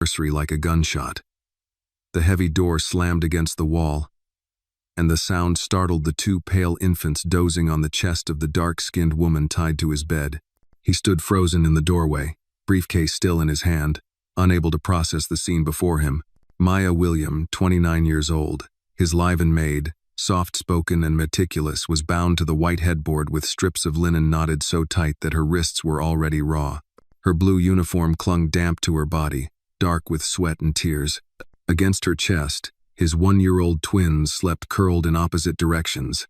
nursery like a gunshot. The heavy door slammed against the wall, and the sound startled the two pale infants dozing on the chest of the dark-skinned woman tied to his bed. He stood frozen in the doorway, briefcase still in his hand, unable to process the scene before him. Maya William, 29 years old, his live-in maid, soft-spoken and meticulous, was bound to the white headboard with strips of linen knotted so tight that her wrists were already raw. Her blue uniform clung damp to her body, dark with sweat and tears. Against her chest, his 1-year-old twins slept curled in opposite directions,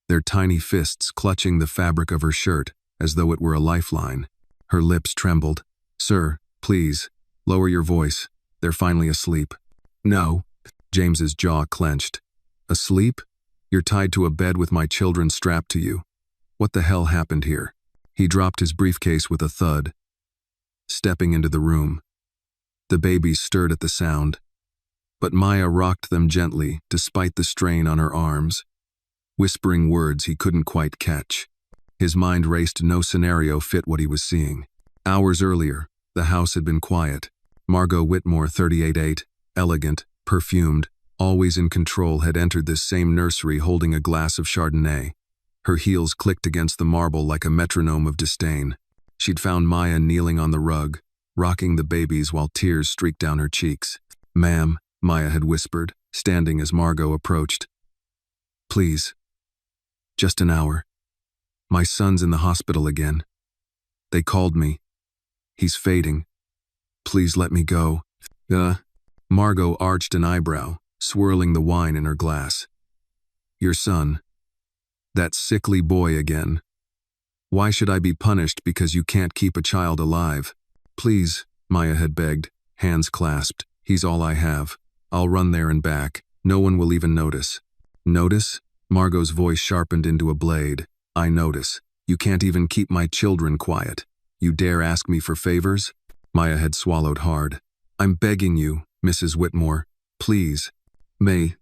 their tiny fists clutching the fabric of her shirt as though it were a lifeline. Her lips trembled. "Sir, please, lower your voice. They're finally asleep." "No." James's jaw clenched. "Asleep? You're tied to a bed with my children strapped to you. What the hell happened here?" He dropped his briefcase with a thud, stepping into the room. The babies stirred at the sound, but Maya rocked them gently despite the strain on her arms, whispering words he couldn't quite catch. His mind raced. No scenario fit what he was seeing. Hours earlier, the house had been quiet. Margot Whitmore, 38, elegant, perfumed, always in control, had entered this same nursery holding a glass of Chardonnay. Her heels clicked against the marble like a metronome of disdain. She'd found Maya kneeling on the rug, rocking the babies while tears streaked down her cheeks. "Ma'am," Maya had whispered, standing as Margot approached. "Please. Just an hour. My son's in the hospital again. They called me. He's fading. Please let me go." Margot arched an eyebrow, swirling the wine in her glass. "Your son. That sickly boy again. Why should I be punished because you can't keep a child alive?" "Please," Maya had begged, hands clasped. "He's all I have. I'll run there and back. No one will even notice." "Notice?" Margot's voice sharpened into a blade. "I notice. You can't even keep my children quiet. You dare ask me for favors?" Maya had swallowed hard. "I'm begging you, Mrs. Whitmore. Please." "May."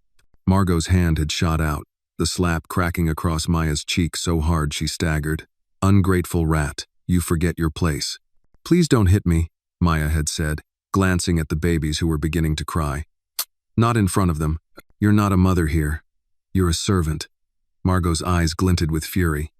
Margot's hand had shot out, the slap cracking across Maya's cheek so hard she staggered. "Ungrateful rat, you forget your place." "Please don't hit me," Maya had said, glancing at the babies who were beginning to cry. "Not in front of them. You're not a mother here. You're a servant." Margot's eyes glinted with fury.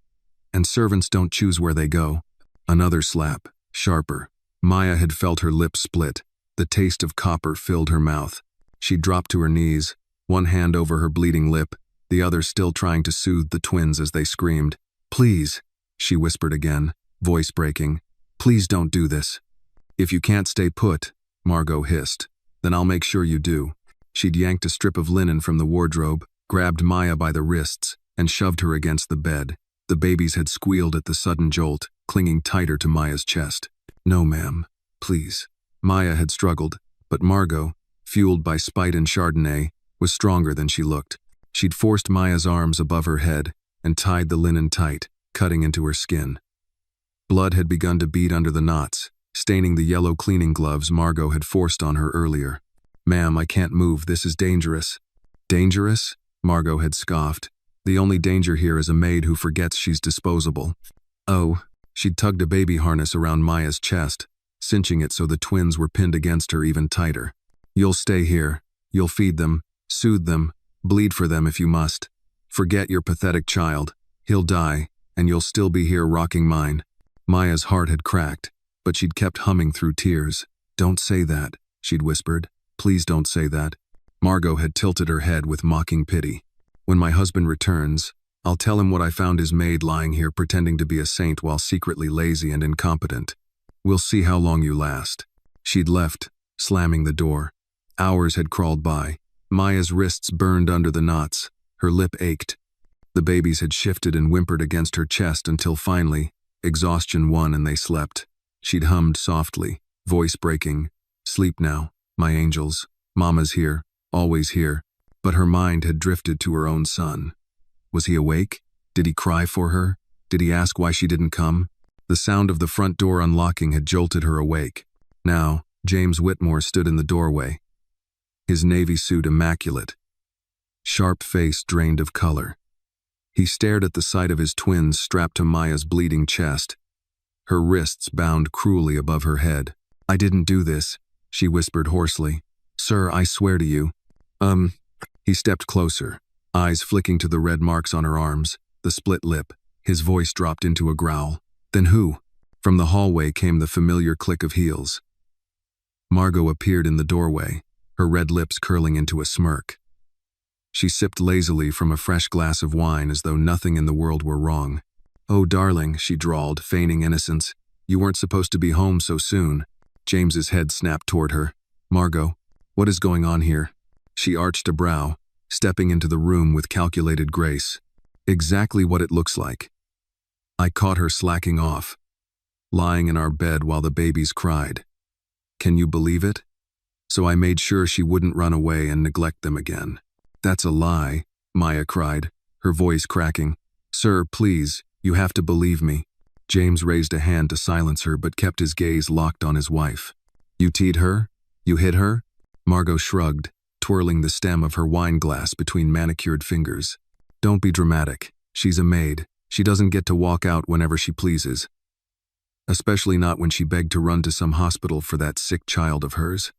"And servants don't choose where they go." Another slap, sharper. Maya had felt her lips split. The taste of copper filled her mouth. She dropped to her knees, one hand over her bleeding lip, the other still trying to soothe the twins as they screamed. "Please," she whispered again, voice breaking. "Please don't do this." "If you can't stay put," Margot hissed, "then I'll make sure you do." She'd yanked a strip of linen from the wardrobe, grabbed Maya by the wrists, and shoved her against the bed. The babies had squealed at the sudden jolt, clinging tighter to Maya's chest. "No, ma'am. Please." Maya had struggled, but Margot, fueled by spite and Chardonnay, was stronger than she looked. She'd forced Maya's arms above her head and tied the linen tight, cutting into her skin. Blood had begun to bead under the knots, staining the yellow cleaning gloves Margot had forced on her earlier. "Ma'am, I can't move. This is dangerous." "Dangerous?" Margot had scoffed. "The only danger here is a maid who forgets she's disposable." "Oh." She'd tugged a baby harness around Maya's chest, cinching it so the twins were pinned against her even tighter. "You'll stay here. You'll feed them, soothe them, bleed for them if you must. Forget your pathetic child. He'll die, and you'll still be here rocking mine." Maya's heart had cracked, but she'd kept humming through tears. "Don't say that," she'd whispered. "Please don't say that." Margot had tilted her head with mocking pity. "When my husband returns, I'll tell him what I found his maid lying here pretending to be a saint while secretly lazy and incompetent. We'll see how long you last." She'd left, slamming the door. Hours had crawled by. Maya's wrists burned under the knots. Her lip ached. The babies had shifted and whimpered against her chest until finally, exhaustion won and they slept. She'd hummed softly, voice breaking. "Sleep now, my angels. Mama's here, always here." But her mind had drifted to her own son. Was he awake? Did he cry for her? Did he ask why she didn't come? The sound of the front door unlocking had jolted her awake. Now, James Whitmore stood in the doorway, his navy suit immaculate, sharp face drained of color. He stared at the sight of his twins strapped to Maya's bleeding chest, her wrists bound cruelly above her head. "I didn't do this," she whispered hoarsely. Sir, I swear to you. He stepped closer, eyes flicking to the red marks on her arms, the split lip. His voice dropped into a growl. Then who? From the hallway came the familiar click of heels. Margot appeared in the doorway, her red lips curling into a smirk. She sipped lazily from a fresh glass of wine as though nothing in the world were wrong. Oh, darling, she drawled, feigning innocence. You weren't supposed to be home so soon. James's head snapped toward her. Margot, what is going on here? She arched a brow, stepping into the room with calculated grace. Exactly what it looks like. I caught her slacking off, lying in our bed while the babies cried. Can you believe it? So I made sure she wouldn't run away and neglect them again. That's a lie, Maya cried, her voice cracking. Sir, please, you have to believe me. James raised a hand to silence her but kept his gaze locked on his wife. You teed her? You hit her? Margot shrugged, twirling the stem of her wine glass between manicured fingers. Don't be dramatic. She's a maid. She doesn't get to walk out whenever she pleases. Especially not when she begged to run to some hospital for that sick child of hers.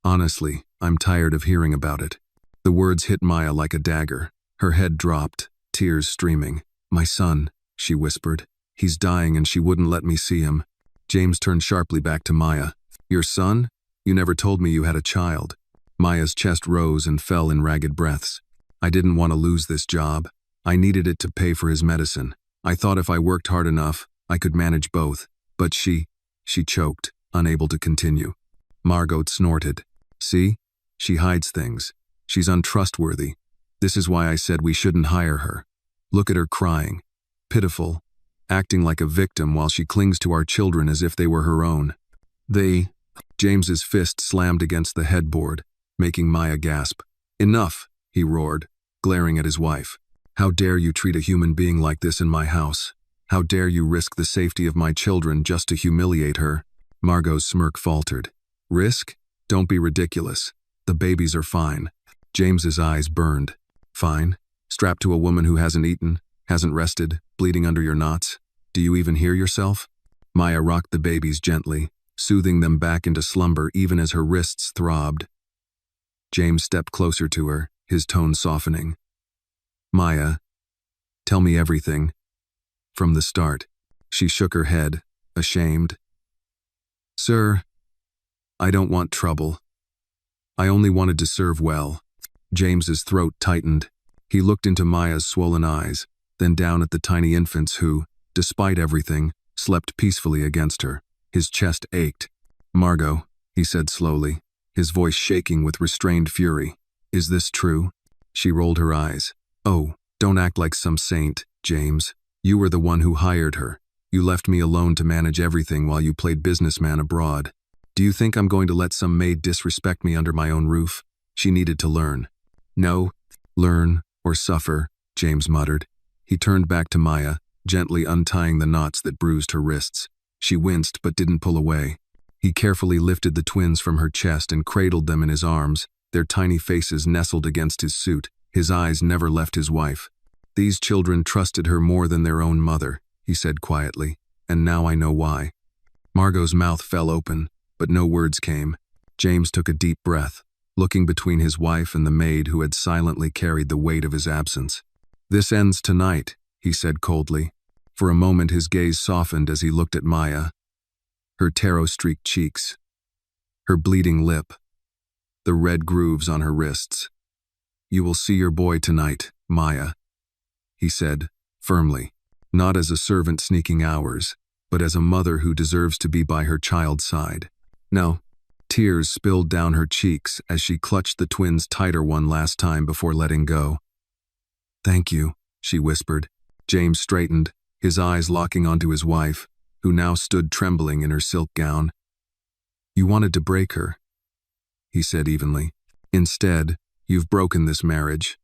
Honestly, I'm tired of hearing about it. The words hit Maya like a dagger. Her head dropped, tears streaming. My son, she whispered. He's dying and she wouldn't let me see him. James turned sharply back to Maya. Your son? You never told me you had a child. Maya's chest rose and fell in ragged breaths. I didn't want to lose this job. I needed it to pay for his medicine. I thought if I worked hard enough, I could manage both. But she choked, unable to continue. Margot snorted. See? She hides things. She's untrustworthy. This is why I said we shouldn't hire her. Look at her crying. Pitiful. Acting like a victim while she clings to our children as if they were her own. James's fist slammed against the headboard, making Maya gasp. Enough, he roared, glaring at his wife. How dare you treat a human being like this in my house? How dare you risk the safety of my children just to humiliate her? Margot's smirk faltered. Risk? Don't be ridiculous. The babies are fine. James's eyes burned. Fine? Strapped to a woman who hasn't eaten, hasn't rested, bleeding under your knots? Do you even hear yourself? Maya rocked the babies gently, soothing them back into slumber even as her wrists throbbed. James stepped closer to her, his tone softening. Maya, tell me everything. From the start. She shook her head, ashamed. Sir, I don't want trouble. I only wanted to serve well. James's throat tightened. He looked into Maya's swollen eyes, then down at the tiny infants who, despite everything, slept peacefully against her. His chest ached. Margot, he said slowly, his voice shaking with restrained fury. Is this true? She rolled her eyes. Oh, don't act like some saint, James. You were the one who hired her. You left me alone to manage everything while you played businessman abroad. Do you think I'm going to let some maid disrespect me under my own roof? She needed to learn. No, learn or suffer, James muttered. He turned back to Maya, gently untying the knots that bruised her wrists. She winced but didn't pull away. He carefully lifted the twins from her chest and cradled them in his arms, their tiny faces nestled against his suit. His eyes never left his wife. These children trusted her more than their own mother, he said quietly, and now I know why. Margot's mouth fell open, but no words came. James took a deep breath, looking between his wife and the maid who had silently carried the weight of his absence. This ends tonight, he said coldly. For a moment his gaze softened as he looked at Maya. Her tarot-streaked cheeks, her bleeding lip, the red grooves on her wrists. You will see your boy tonight, Maya, he said, firmly, not as a servant sneaking hours, but as a mother who deserves to be by her child's side. No. Tears spilled down her cheeks as she clutched the twins tighter one last time before letting go. Thank you, she whispered. James straightened, his eyes locking onto his wife, who now stood trembling in her silk gown. You wanted to break her, he said evenly. Instead, you've broken this marriage.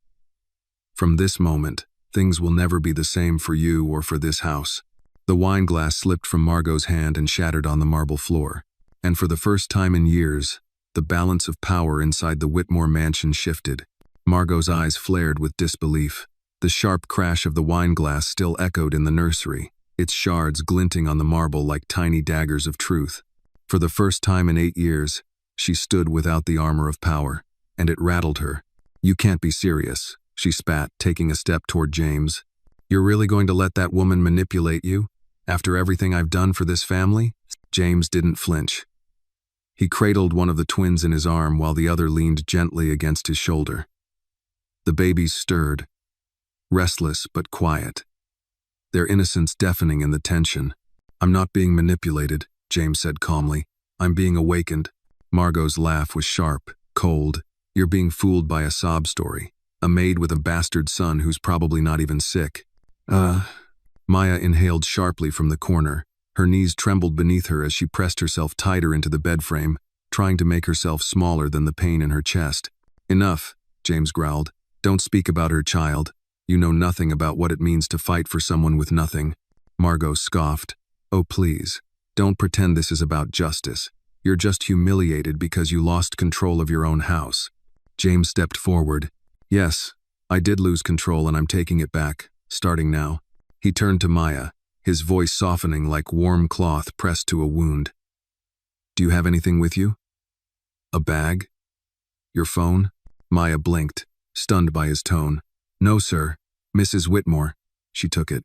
From this moment, things will never be the same for you or for this house. The wine glass slipped from Margot's hand and shattered on the marble floor. And for the first time in years, the balance of power inside the Whitmore mansion shifted. Margot's eyes flared with disbelief. The sharp crash of the wine glass still echoed in the nursery, its shards glinting on the marble like tiny daggers of truth. For the first time in 8 years, She stood without the armor of power, and it rattled her. "You can't be serious," she spat, taking a step toward James. "You're really going to let that woman manipulate you? After everything I've done for this family?" James didn't flinch. He cradled one of the twins in his arm while the other leaned gently against his shoulder. The babies stirred, restless but quiet, their innocence deafening in the tension. "I'm not being manipulated," James said calmly. "I'm being awakened." Margot's laugh was sharp, cold. "You're being fooled by a sob story. A maid with a bastard son who's probably not even sick." Maya inhaled sharply from the corner. Her knees trembled beneath her as she pressed herself tighter into the bed frame, trying to make herself smaller than the pain in her chest. "Enough," James growled. "Don't speak about her, child. You know nothing about what it means to fight for someone with nothing." Margot scoffed. "Oh, please. Don't pretend this is about justice. You're just humiliated because you lost control of your own house." James stepped forward. "Yes, I did lose control and I'm taking it back, starting now." He turned to Maya, his voice softening like warm cloth pressed to a wound. "Do you have anything with you? A bag? Your phone?" Maya blinked, stunned by his tone. "No, sir. Mrs. Whitmore." She took it.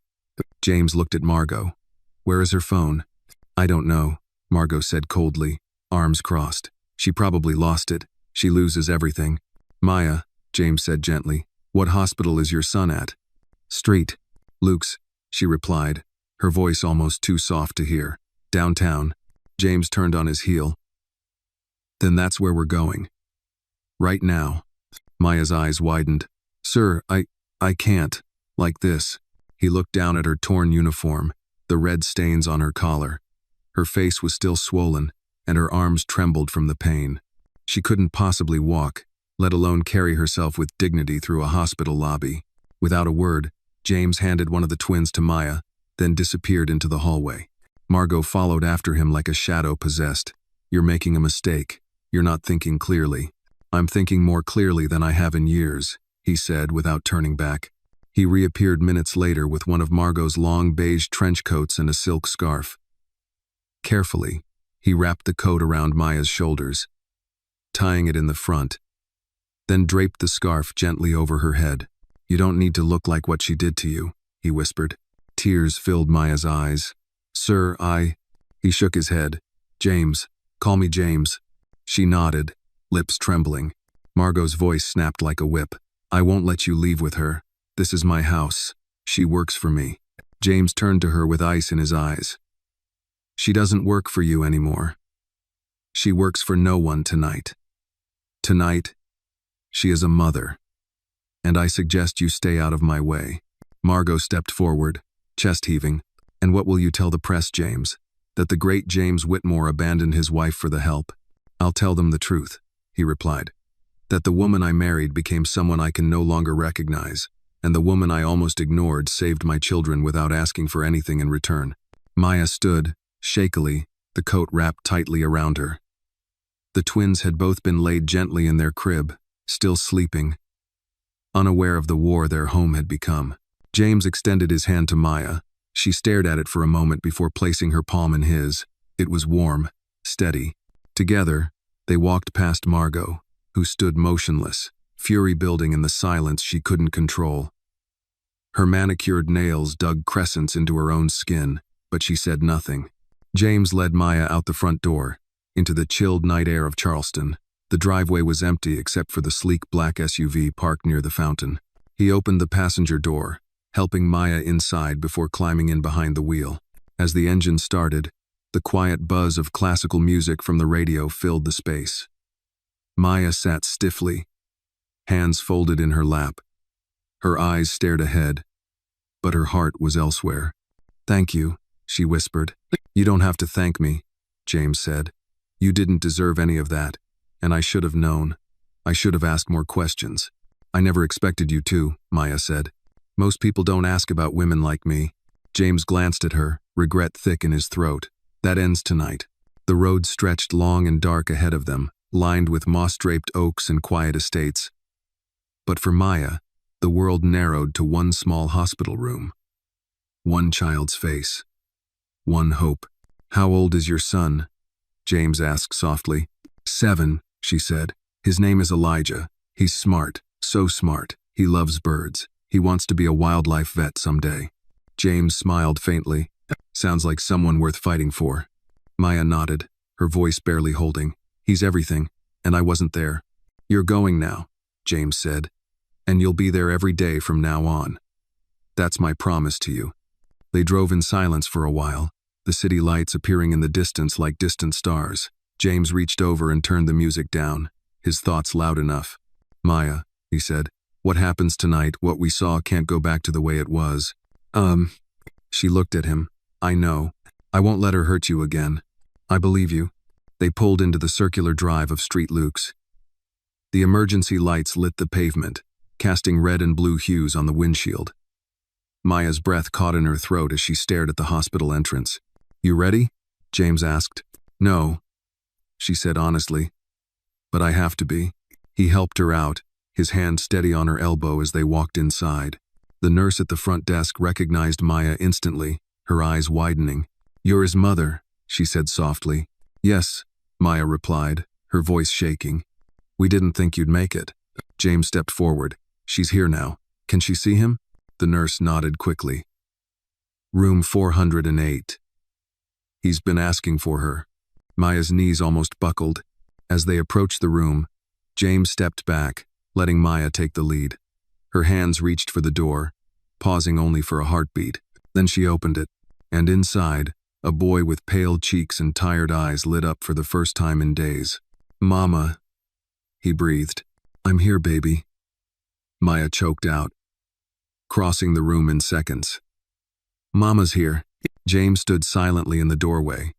James looked at Margot. "Where is her phone?" "I don't know," Margot said coldly, arms crossed. "She probably lost it. She loses everything." "Maya," James said gently, "what hospital is your son at?" "Street. Luke's," she replied, her voice almost too soft to hear. "Downtown." James turned on his heel. "Then that's where we're going. Right now." Maya's eyes widened. "Sir, I can't. Like this." He looked down at her torn uniform, the red stains on her collar. Her face was still swollen, and her arms trembled from the pain. She couldn't possibly walk, let alone carry herself with dignity through a hospital lobby. Without a word, James handed one of the twins to Maya, then disappeared into the hallway. Margot followed after him like a shadow possessed. "You're making a mistake. You're not thinking clearly." "I'm thinking more clearly than I have in years," he said without turning back. He reappeared minutes later with one of Margot's long beige trench coats and a silk scarf. Carefully, he wrapped the coat around Maya's shoulders, tying it in the front, then draped the scarf gently over her head. "You don't need to look like what she did to you," he whispered. Tears filled Maya's eyes. "Sir, He shook his head. "James. Call me James." She nodded, lips trembling. Margot's voice snapped like a whip. "I won't let you leave with her. This is my house. She works for me." James turned to her with ice in his eyes. "She doesn't work for you anymore. She works for no one tonight. Tonight, she is a mother. And I suggest you stay out of my way." Margot stepped forward, chest heaving. "And what will you tell the press, James? That the great James Whitmore abandoned his wife for the help?" "I'll tell them the truth," he replied. "That the woman I married became someone I can no longer recognize, and the woman I almost ignored saved my children without asking for anything in return." Maya stood, shakily, the coat wrapped tightly around her. The twins had both been laid gently in their crib, still sleeping, unaware of the war their home had become. James extended his hand to Maya. She stared at it for a moment before placing her palm in his. It was warm, steady. Together, they walked past Margot, who stood motionless, fury building in the silence she couldn't control. Her manicured nails dug crescents into her own skin, but she said nothing. James led Maya out the front door, into the chilled night air of Charleston. The driveway was empty except for the sleek black SUV parked near the fountain. He opened the passenger door, helping Maya inside before climbing in behind the wheel. As the engine started, the quiet buzz of classical music from the radio filled the space. Maya sat stiffly, hands folded in her lap. Her eyes stared ahead, but her heart was elsewhere. "Thank you," she whispered. "You don't have to thank me," James said. "You didn't deserve any of that, and I should have known. I should have asked more questions." "I never expected you to," Maya said. "Most people don't ask about women like me." James glanced at her, regret thick in his throat. "That ends tonight." The road stretched long and dark ahead of them, lined with moss-draped oaks and quiet estates. But for Maya, the world narrowed to one small hospital room. One child's face. One hope. "How old is your son?" James asked softly. 7, she said. His name is Elijah. He's smart, so smart. He loves birds. He wants to be a wildlife vet someday. James smiled faintly. Sounds like someone worth fighting for. Maya nodded, her voice barely holding. He's everything, and I wasn't there. You're going now, James said, and you'll be there every day from now on. That's my promise to you. They drove in silence for a while, the city lights appearing in the distance like distant stars. James reached over and turned the music down, his thoughts loud enough. Maya, he said, what happens tonight, what we saw can't go back to the way it was. She looked at him. I know. I won't let her hurt you again. I believe you. They pulled into the circular drive of Street Luke's. The emergency lights lit the pavement, casting red and blue hues on the windshield. Maya's breath caught in her throat as she stared at the hospital entrance. You ready? James asked. No, she said honestly. But I have to be. He helped her out, his hand steady on her elbow as they walked inside. The nurse at the front desk recognized Maya instantly, her eyes widening. You're his mother, she said softly. Yes, Maya replied, her voice shaking. We didn't think you'd make it. James stepped forward. She's here now. Can she see him? The nurse nodded quickly. Room 408. He's been asking for her. Maya's knees almost buckled. As they approached the room, James stepped back, letting Maya take the lead. Her hands reached for the door, pausing only for a heartbeat. Then she opened it, and inside, a boy with pale cheeks and tired eyes lit up for the first time in days. Mama, he breathed. I'm here, baby. Maya choked out, crossing the room in seconds. Mama's here. James stood silently in the doorway,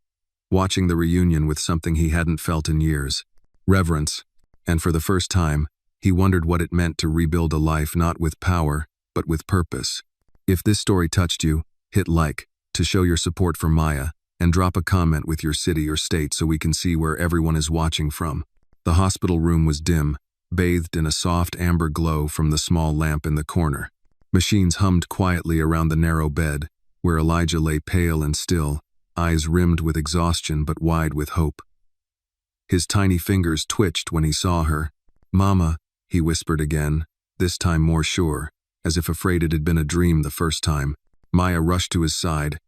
watching the reunion with something he hadn't felt in years. Reverence, and for the first time, he wondered what it meant to rebuild a life not with power, but with purpose. If this story touched you, hit like to show your support for Maya, and drop a comment with your city or state so we can see where everyone is watching from. The hospital room was dim, bathed in a soft amber glow from the small lamp in the corner. Machines hummed quietly around the narrow bed, where Elijah lay pale and still, eyes rimmed with exhaustion but wide with hope. His tiny fingers twitched when he saw her. Mama, he whispered again, this time more sure, as if afraid it had been a dream the first time. Maya rushed to his side,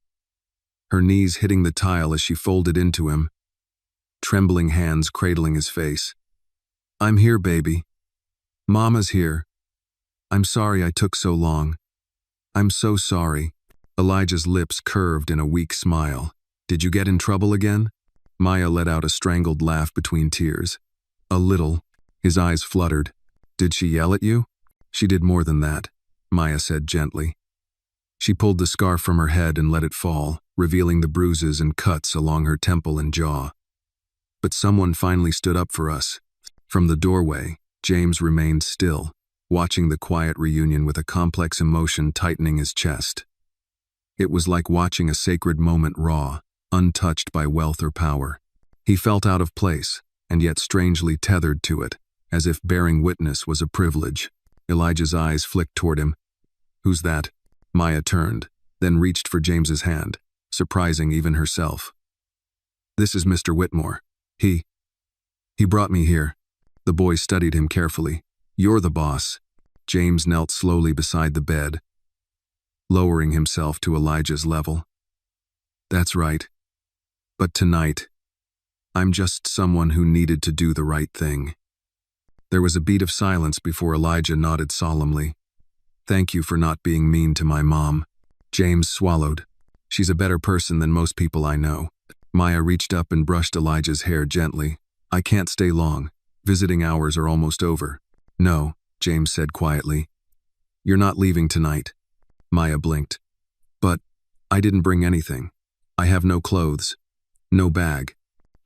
her knees hitting the tile as she folded into him, trembling hands cradling his face. I'm here, baby. Mama's here. I'm sorry I took so long. I'm so sorry. Elijah's lips curved in a weak smile. Did you get in trouble again? Maya let out a strangled laugh between tears. A little. His eyes fluttered. Did she yell at you? She did more than that, Maya said gently. She pulled the scarf from her head and let it fall, revealing the bruises and cuts along her temple and jaw. But someone finally stood up for us. From the doorway, James remained still, watching the quiet reunion with a complex emotion tightening his chest. It was like watching a sacred moment raw, untouched by wealth or power. He felt out of place, and yet strangely tethered to it, as if bearing witness was a privilege. Elijah's eyes flicked toward him. Who's that? Maya turned, then reached for James's hand, surprising even herself. This is Mr. Whitmore. He brought me here. The boy studied him carefully. You're the boss. James knelt slowly beside the bed, lowering himself to Elijah's level. That's right. But tonight, I'm just someone who needed to do the right thing. There was a beat of silence before Elijah nodded solemnly. Thank you for not being mean to my mom. James swallowed. She's a better person than most people I know. Maya reached up and brushed Elijah's hair gently. I can't stay long. Visiting hours are almost over. No, James said quietly. You're not leaving tonight. Maya blinked. But I didn't bring anything. I have no clothes. No bag.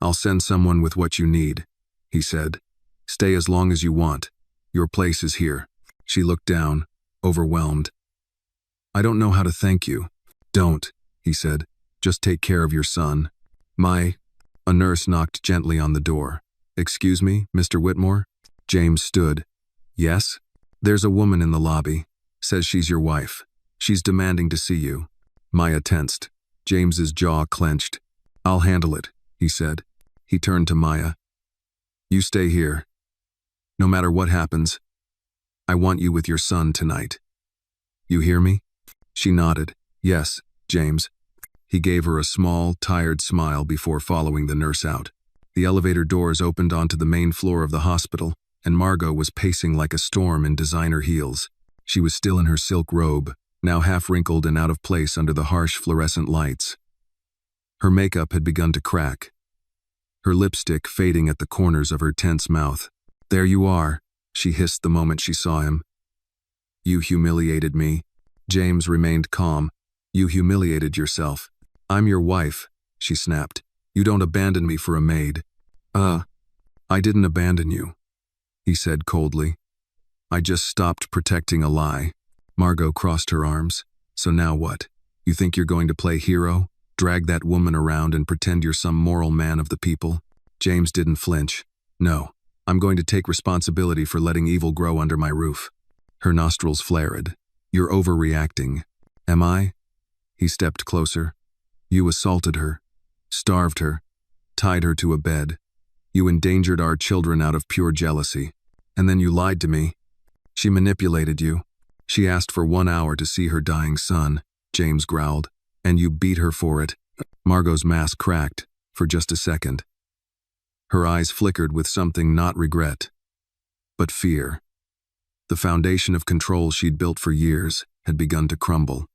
I'll send someone with what you need, he said. Stay as long as you want. Your place is here. She looked down, overwhelmed. I don't know how to thank you. Don't, he said. Just take care of your son. A nurse knocked gently on the door. Excuse me, Mr. Whitmore? James stood. Yes? There's a woman in the lobby. Says she's your wife. She's demanding to see you. Maya tensed. James's jaw clenched. I'll handle it, he said. He turned to Maya. You stay here. No matter what happens, I want you with your son tonight. You hear me? She nodded. Yes, James. He gave her a small, tired smile before following the nurse out. The elevator doors opened onto the main floor of the hospital, and Margot was pacing like a storm in designer heels. She was still in her silk robe, now half wrinkled and out of place under the harsh fluorescent lights. Her makeup had begun to crack, her lipstick fading at the corners of her tense mouth. There you are, she hissed the moment she saw him. You humiliated me. James remained calm. You humiliated yourself. I'm your wife, she snapped. You don't abandon me for a maid. I didn't abandon you, he said coldly. I just stopped protecting a lie. Margot crossed her arms. So now what? You think you're going to play hero? Drag that woman around and pretend you're some moral man of the people? James didn't flinch. No, I'm going to take responsibility for letting evil grow under my roof. Her nostrils flared. You're overreacting. Am I? He stepped closer. You assaulted her, starved her, tied her to a bed. You endangered our children out of pure jealousy. And then you lied to me. She manipulated you. She asked for 1 hour to see her dying son, James growled. And you beat her for it. Margot's mask cracked, for just a second. Her eyes flickered with something not regret, but fear. The foundation of control she'd built for years had begun to crumble.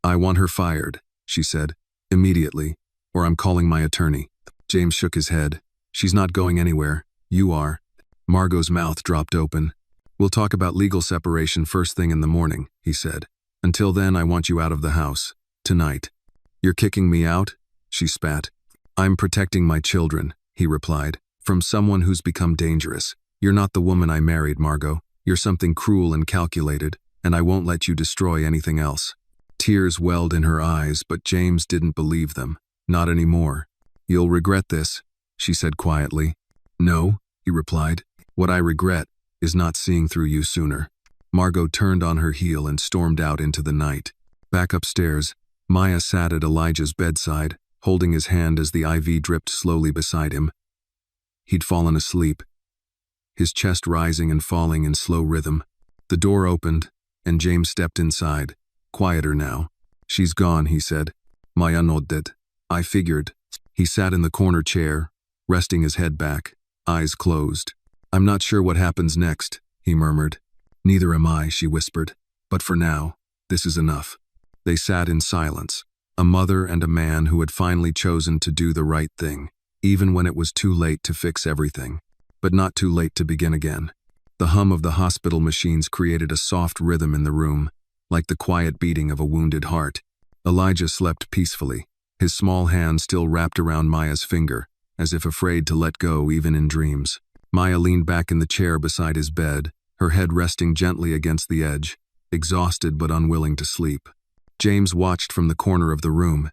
I want her fired, she said, immediately, or I'm calling my attorney. James shook his head. She's not going anywhere. You are. Margot's mouth dropped open. We'll talk about legal separation first thing in the morning, he said. Until then, I want you out of the house. Tonight. You're kicking me out? She spat. I'm protecting my children, he replied, from someone who's become dangerous. You're not the woman I married, Margot. You're something cruel and calculated, and I won't let you destroy anything else. Tears welled in her eyes, but James didn't believe them. Not anymore. You'll regret this, she said quietly. No, he replied. What I regret is not seeing through you sooner. Margot turned on her heel and stormed out into the night. Back upstairs, Maya sat at Elijah's bedside, holding his hand as the IV dripped slowly beside him. He'd fallen asleep, his chest rising and falling in slow rhythm. The door opened, and James stepped inside, quieter now. She's gone, he said. Maya nodded. I figured. He sat in the corner chair, resting his head back, eyes closed. I'm not sure what happens next, he murmured. Neither am I, she whispered. But for now, this is enough. They sat in silence, a mother and a man who had finally chosen to do the right thing, even when it was too late to fix everything, but not too late to begin again. The hum of the hospital machines created a soft rhythm in the room, like the quiet beating of a wounded heart. Elijah slept peacefully, his small hand still wrapped around Maya's finger, as if afraid to let go even in dreams. Maya leaned back in the chair beside his bed, her head resting gently against the edge, exhausted but unwilling to sleep. James watched from the corner of the room.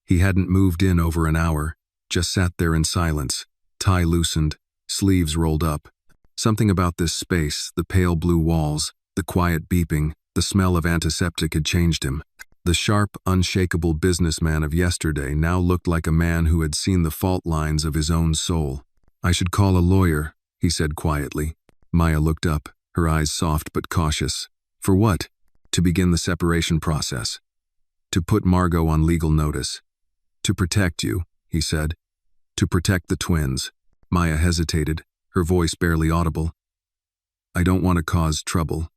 He hadn't moved in over an hour, just sat there in silence, tie loosened, sleeves rolled up. Something about this space, the pale blue walls, the quiet beeping, the smell of antiseptic had changed him. The sharp, unshakable businessman of yesterday now looked like a man who had seen the fault lines of his own soul. I should call a lawyer, he said quietly. Maya looked up, her eyes soft but cautious. For what? To begin the separation process. To put Margot on legal notice. To protect you, he said. To protect the twins. Maya hesitated, her voice barely audible. I don't want to cause trouble.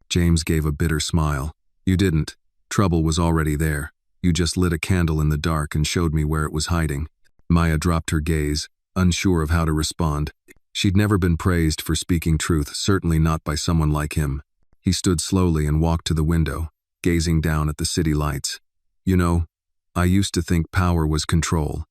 James gave a bitter smile. You didn't. Trouble was already there. You just lit a candle in the dark and showed me where it was hiding. Maya dropped her gaze, unsure of how to respond. She'd never been praised for speaking truth, certainly not by someone like him. He stood slowly and walked to the window, gazing down at the city lights. You know, I used to think power was control,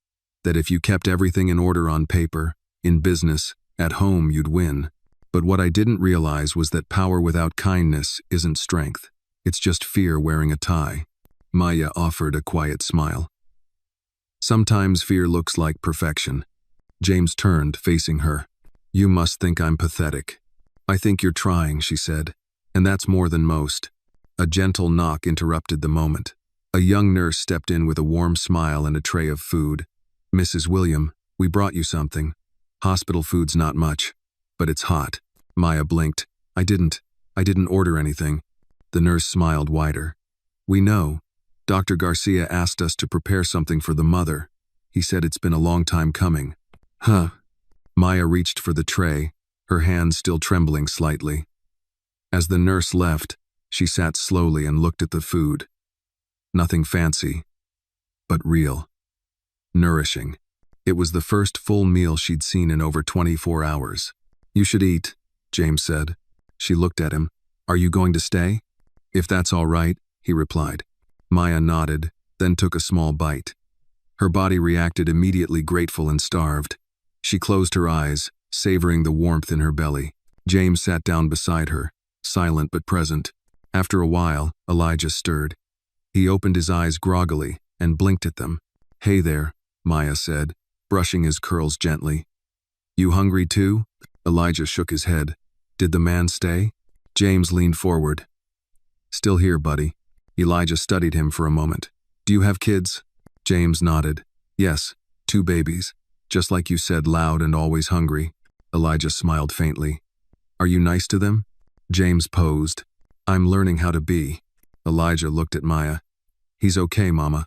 that if you kept everything in order on paper, in business, at home you'd win. But what I didn't realize was that power without kindness isn't strength. It's just fear wearing a tie. Maya offered a quiet smile. Sometimes fear looks like perfection. James turned, facing her. You must think I'm pathetic. I think you're trying, she said. And that's more than most. A gentle knock interrupted the moment. A young nurse stepped in with a warm smile and a tray of food. Mrs. William, we brought you something. Hospital food's not much, but it's hot. Maya blinked. I didn't order anything. The nurse smiled wider. We know. Dr. Garcia asked us to prepare something for the mother. He said it's been a long time coming. Huh. Maya reached for the tray, her hands still trembling slightly. As the nurse left, she sat slowly and looked at the food. Nothing fancy, but real. Nourishing. It was the first full meal she'd seen in over 24 hours. You should eat, James said. She looked at him. Are you going to stay? If that's all right, he replied. Maya nodded, then took a small bite. Her body reacted immediately, grateful and starved. She closed her eyes, savoring the warmth in her belly. James sat down beside her, silent but present. After a while, Elijah stirred. He opened his eyes groggily and blinked at them. Hey there, Maya said, brushing his curls gently. You hungry too? Elijah shook his head. Did the man stay? James leaned forward. Still here, buddy. Elijah studied him for a moment. Do you have kids? James nodded. Yes, 2 babies. Just like you said, loud and always hungry. Elijah smiled faintly. Are you nice to them? James posed. I'm learning how to be. Elijah looked at Maya. He's okay, Mama.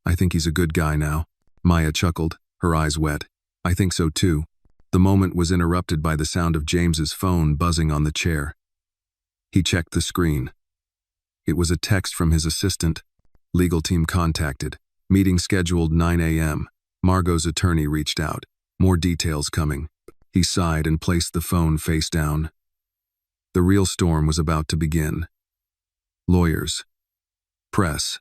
I think he's a good guy now. Maya chuckled, her eyes wet. I think so too. The moment was interrupted by the sound of James's phone buzzing on the chair. He checked the screen. It was a text from his assistant. Legal team contacted. Meeting scheduled 9 a.m. Margot's attorney reached out. More details coming. He sighed and placed the phone face down. The real storm was about to begin. Lawyers. Press.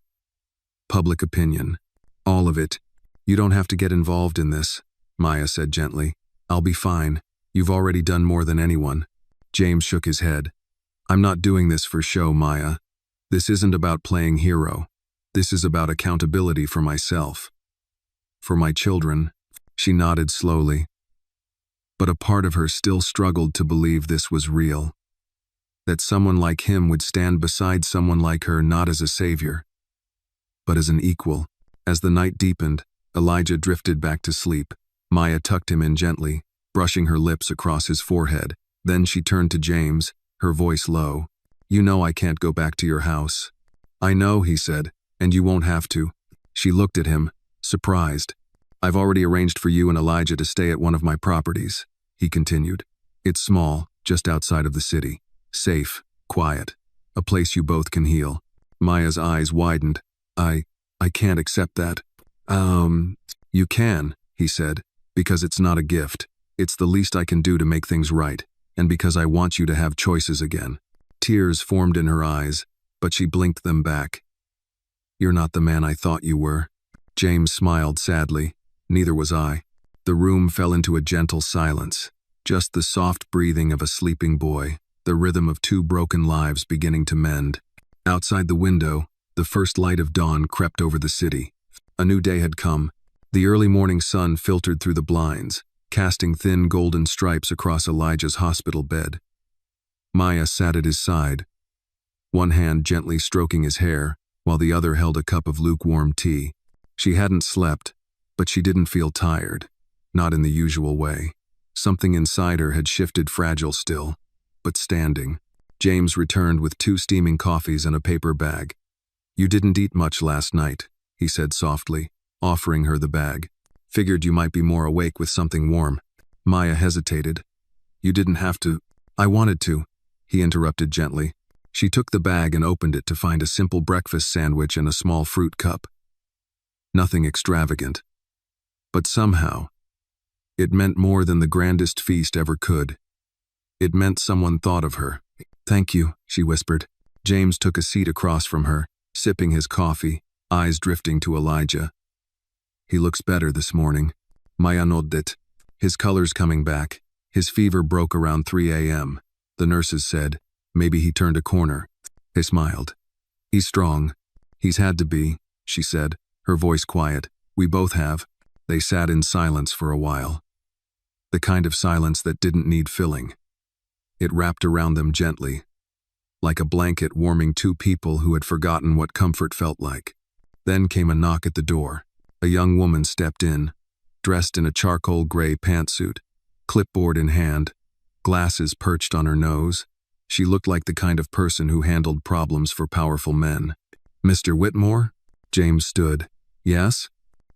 Public opinion. All of it. You don't have to get involved in this, Maya said gently. I'll be fine. You've already done more than anyone. James shook his head. I'm not doing this for show, Maya. This isn't about playing hero. This is about accountability for myself. For my children. She nodded slowly. But a part of her still struggled to believe this was real. That someone like him would stand beside someone like her not as a savior, but as an equal. As the night deepened, Elijah drifted back to sleep. Maya tucked him in gently, brushing her lips across his forehead. Then she turned to James, her voice low. You know I can't go back to your house. I know, he said, and you won't have to. She looked at him, surprised. I've already arranged for you and Elijah to stay at one of my properties, he continued. It's small, just outside of the city. Safe, quiet, a place you both can heal. Maya's eyes widened. I can't accept that. You can, he said, because it's not a gift. It's the least I can do to make things right, and because I want you to have choices again. Tears formed in her eyes, but she blinked them back. You're not the man I thought you were. James smiled sadly. Neither was I. The room fell into a gentle silence, just the soft breathing of a sleeping boy, the rhythm of 2 broken lives beginning to mend. Outside the window, the first light of dawn crept over the city. A new day had come. The early morning sun filtered through the blinds, casting thin golden stripes across Elijah's hospital bed. Maya sat at his side, one hand gently stroking his hair, while the other held a cup of lukewarm tea. She hadn't slept, but she didn't feel tired, not in the usual way. Something inside her had shifted, fragile still, but standing. James returned with 2 steaming coffees and a paper bag. You didn't eat much last night, he said softly, offering her the bag. Figured you might be more awake with something warm. Maya hesitated. You didn't have to. I wanted to, he interrupted gently. She took the bag and opened it to find a simple breakfast sandwich and a small fruit cup. Nothing extravagant. But somehow, it meant more than the grandest feast ever could. It meant someone thought of her. Thank you, she whispered. James took a seat across from her, sipping his coffee, eyes drifting to Elijah. He looks better this morning. Maya nodded. His color's coming back. His fever broke around 3 a.m. The nurses said, maybe he turned a corner. They smiled. He's strong. He's had to be, she said, her voice quiet. We both have. They sat in silence for a while. The kind of silence that didn't need filling. It wrapped around them gently, like a blanket warming 2 people who had forgotten what comfort felt like. Then came a knock at the door. A young woman stepped in, dressed in a charcoal gray pantsuit, clipboard in hand, glasses perched on her nose. She looked like the kind of person who handled problems for powerful men. "Mr. Whitmore?" James stood. "Yes?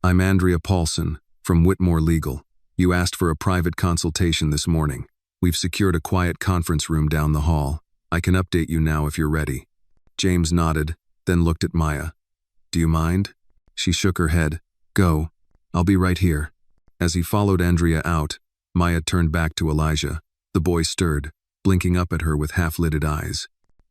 I'm Andrea Paulson, from Whitmore Legal. You asked for a private consultation this morning. We've secured a quiet conference room down the hall. I can update you now if you're ready." James nodded, then looked at Maya. "Do you mind?" She shook her head. "Go. I'll be right here." As he followed Andrea out, Maya turned back to Elijah. The boy stirred, blinking up at her with half-lidded eyes.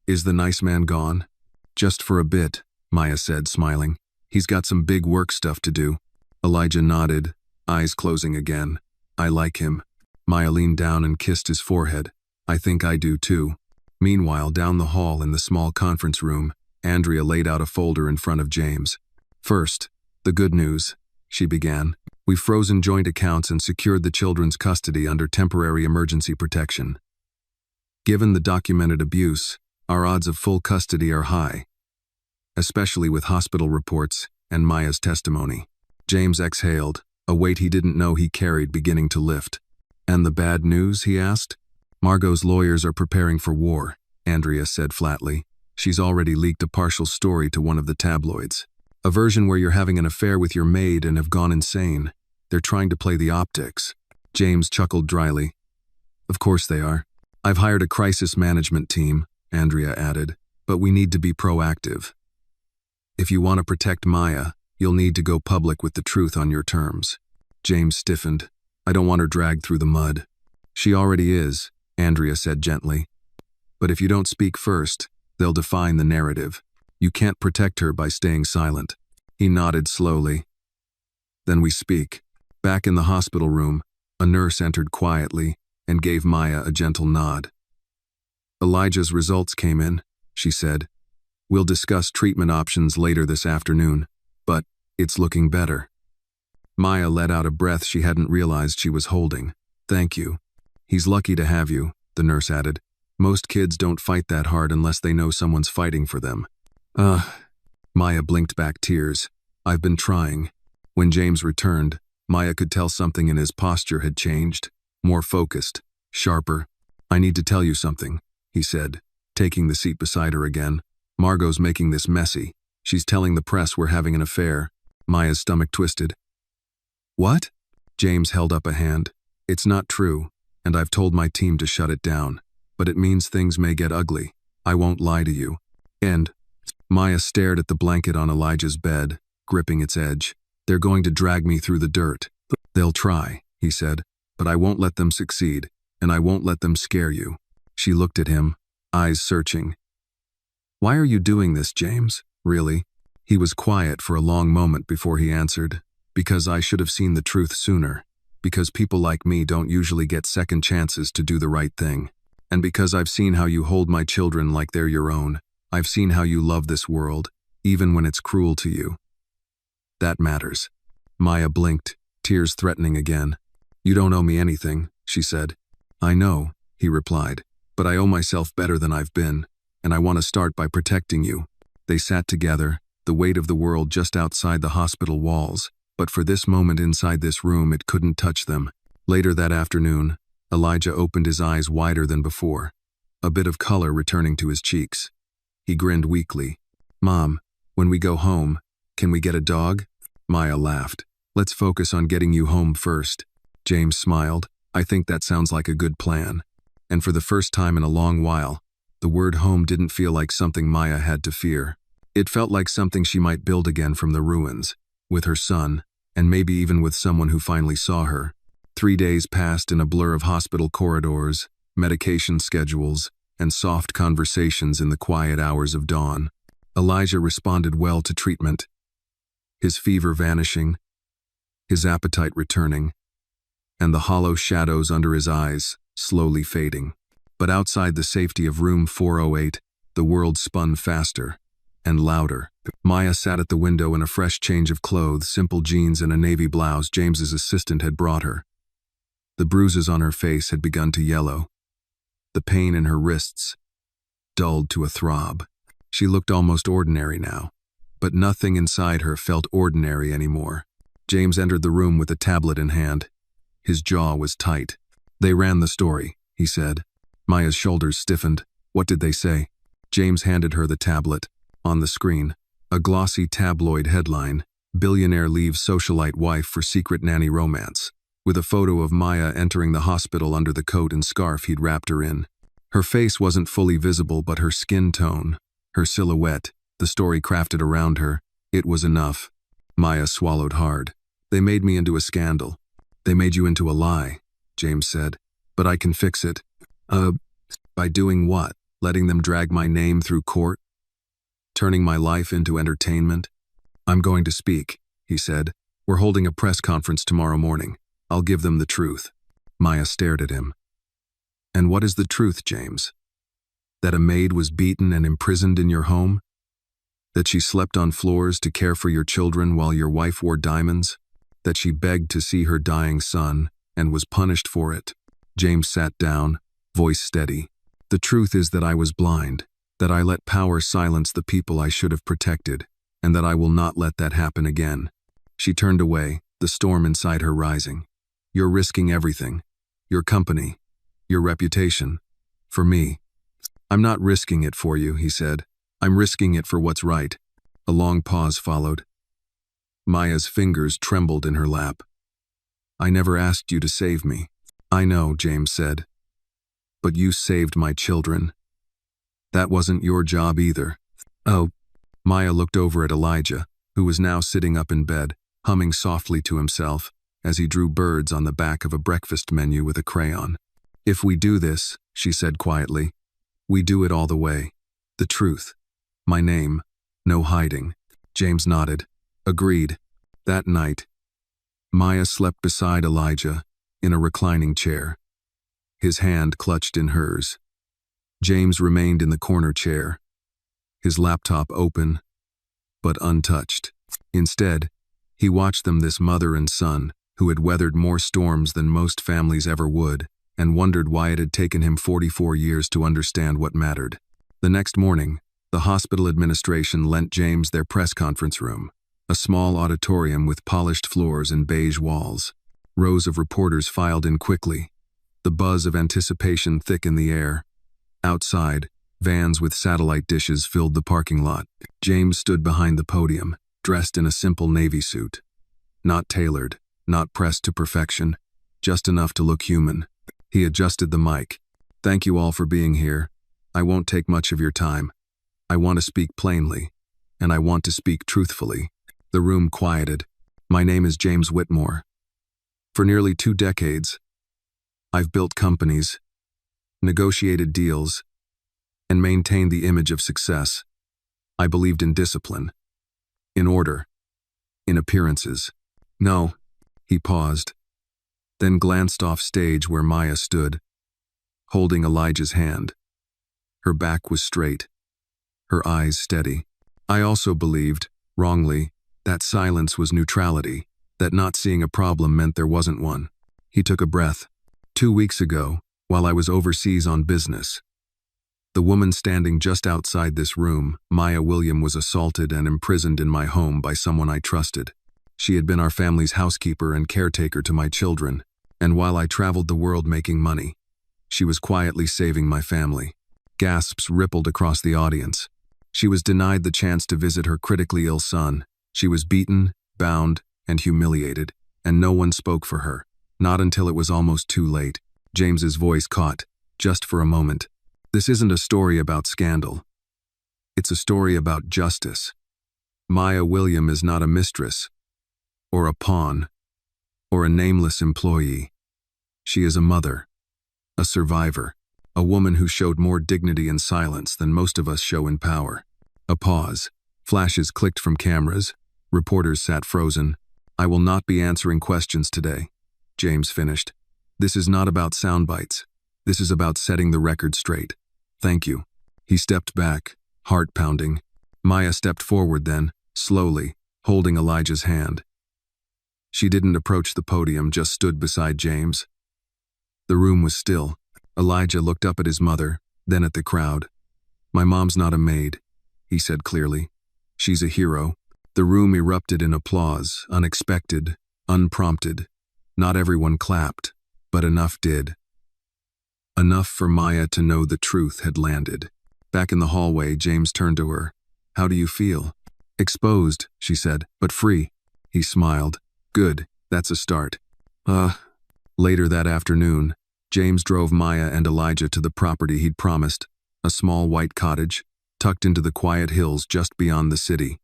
"Is the nice man gone?" "Just for a bit," Maya said, smiling. "He's got some big work stuff to do." Elijah nodded, eyes closing again. "I like him." Maya leaned down and kissed his forehead. "I think I do too." Meanwhile, down the hall in the small conference room, Andrea laid out a folder in front of James. "First, the good news," she began. "We've frozen joint accounts and secured the children's custody under temporary emergency protection. Given the documented abuse, our odds of full custody are high, especially with hospital reports and Maya's testimony." James exhaled, a weight he didn't know he carried beginning to lift. "And the bad news?" he asked. "Margot's lawyers are preparing for war," Andrea said flatly. "She's already leaked a partial story to one of the tabloids. A version where you're having an affair with your maid and have gone insane. They're trying to play the optics." James chuckled dryly. "Of course they are. I've hired a crisis management team," Andrea added, "but we need to be proactive. If you want to protect Maya, you'll need to go public with the truth on your terms." James stiffened. "I don't want her dragged through the mud." "She already is," Andrea said gently. "But if you don't speak first, they'll define the narrative. You can't protect her by staying silent." He nodded slowly. "Then we speak." Back in the hospital room, a nurse entered quietly and gave Maya a gentle nod. "Elijah's results came in," she said. "We'll discuss treatment options later this afternoon, but it's looking better." Maya let out a breath she hadn't realized she was holding. "Thank you. He's lucky to have you," the nurse added. "Most kids don't fight that hard unless they know someone's fighting for them." Maya blinked back tears. "I've been trying." When James returned, Maya could tell something in his posture had changed. More focused, sharper. "I need to tell you something," he said, taking the seat beside her again. "Margot's making this messy. She's telling the press we're having an affair." Maya's stomach twisted. "What?" James held up a hand. "It's not true, and I've told my team to shut it down. But it means things may get ugly. I won't lie to you." And Maya stared at the blanket on Elijah's bed, gripping its edge. "They're going to drag me through the dirt." "They'll try," he said, "but I won't let them succeed, and I won't let them scare you." She looked at him, eyes searching. "Why are you doing this, James? Really?" He was quiet for a long moment before he answered. "Because I should have seen the truth sooner. Because people like me don't usually get second chances to do the right thing. And because I've seen how you hold my children like they're your own. I've seen how you love this world, even when it's cruel to you. That matters." Maya blinked, tears threatening again. "You don't owe me anything," she said. "I know," he replied, "but I owe myself better than I've been, and I want to start by protecting you." They sat together, the weight of the world just outside the hospital walls, but for this moment inside this room it couldn't touch them. Later that afternoon, Elijah opened his eyes wider than before, a bit of color returning to his cheeks. He grinned weakly. "Mom, when we go home, can we get a dog?" Maya laughed. "Let's focus on getting you home first." James smiled. "I think that sounds like a good plan." And for the first time in a long while, the word home didn't feel like something Maya had to fear. It felt like something she might build again from the ruins, with her son, and maybe even with someone who finally saw her. 3 days passed in a blur of hospital corridors, medication schedules, and soft conversations in the quiet hours of dawn. Elijah responded well to treatment, his fever vanishing, his appetite returning, and the hollow shadows under his eyes slowly fading. But outside the safety of room 408, the world spun faster and louder. Maya sat at the window in a fresh change of clothes, simple jeans and a navy blouse James's assistant had brought her. The bruises on her face had begun to yellow. The pain in her wrists dulled to a throb. She looked almost ordinary now, but nothing inside her felt ordinary anymore. James entered the room with a tablet in hand. His jaw was tight. They ran the story, he said. Maya's shoulders stiffened. What did they say? James handed her the tablet. On the screen, a glossy tabloid headline, "Billionaire leaves socialite wife for secret nanny romance," with a photo of Maya entering the hospital under the coat and scarf he'd wrapped her in. Her face wasn't fully visible, but her skin tone, her silhouette, the story crafted around her, it was enough. Maya swallowed hard. They made me into a scandal. They made you into a lie, James said. But I can fix it. By doing what? Letting them drag my name through court? Turning my life into entertainment? I'm going to speak, he said. We're holding a press conference tomorrow morning. I'll give them the truth. Maya stared at him. And what is the truth, James? That a maid was beaten and imprisoned in your home? That she slept on floors to care for your children while your wife wore diamonds? That she begged to see her dying son and was punished for it? James sat down, voice steady. The truth is that I was blind, that I let power silence the people I should have protected, and that I will not let that happen again. She turned away, the storm inside her rising. You're risking everything. Your company. Your reputation. For me. I'm not risking it for you, he said. I'm risking it for what's right. A long pause followed. Maya's fingers trembled in her lap. I never asked you to save me. I know, James said. But you saved my children. That wasn't your job either. Oh. Maya looked over at Elijah, who was now sitting up in bed, humming softly to himself as he drew birds on the back of a breakfast menu with a crayon. If we do this, she said quietly, we do it all the way. The truth. My name. No hiding. James nodded. Agreed. That night, Maya slept beside Elijah in a reclining chair, his hand clutched in hers. James remained in the corner chair, his laptop open, but untouched. Instead, he watched them, this mother and son, who had weathered more storms than most families ever would, and wondered why it had taken him 44 years to understand what mattered. The next morning, the hospital administration lent James their press conference room, a small auditorium with polished floors and beige walls. Rows of reporters filed in quickly, the buzz of anticipation thick in the air. Outside, vans with satellite dishes filled the parking lot. James stood behind the podium, dressed in a simple navy suit. Not tailored, not pressed to perfection, just enough to look human. He adjusted the mic. Thank you all for being here. I won't take much of your time. I want to speak plainly, and I want to speak truthfully. The room quieted. My name is James Whitmore. For nearly 2 decades, I've built companies, negotiated deals, and maintained the image of success. I believed in discipline, in order, in appearances. No, he paused, then glanced off stage where Maya stood, holding Elijah's hand. Her back was straight, her eyes steady. I also believed, wrongly, that silence was neutrality, that not seeing a problem meant there wasn't one. He took a breath. 2 weeks ago, while I was overseas on business, the woman standing just outside this room, Maya William, was assaulted and imprisoned in my home by someone I trusted. She had been our family's housekeeper and caretaker to my children, and while I traveled the world making money, she was quietly saving my family. Gasps rippled across the audience. She was denied the chance to visit her critically ill son. She was beaten, bound, and humiliated, and no one spoke for her. Not until it was almost too late. James's voice caught, just for a moment. This isn't a story about scandal. It's a story about justice. Maya William is not a mistress, or a pawn, or a nameless employee. She is a mother, a survivor, a woman who showed more dignity in silence than most of us show in power. A pause. Flashes clicked from cameras. Reporters sat frozen. I will not be answering questions today, James finished. This is not about sound bites. This is about setting the record straight. Thank you. He stepped back, heart pounding. Maya stepped forward then, slowly, holding Elijah's hand. She didn't approach the podium, just stood beside James. The room was still. Elijah looked up at his mother, then at the crowd. My mom's not a maid, he said clearly. She's a hero. The room erupted in applause, unexpected, unprompted. Not everyone clapped, but enough did. Enough for Maya to know the truth had landed. Back in the hallway, James turned to her. "How do you feel?" "Exposed," she said, "but free." He smiled. "Good, that's a start." Later that afternoon, James drove Maya and Elijah to the property he'd promised, a small white cottage, tucked into the quiet hills just beyond the city.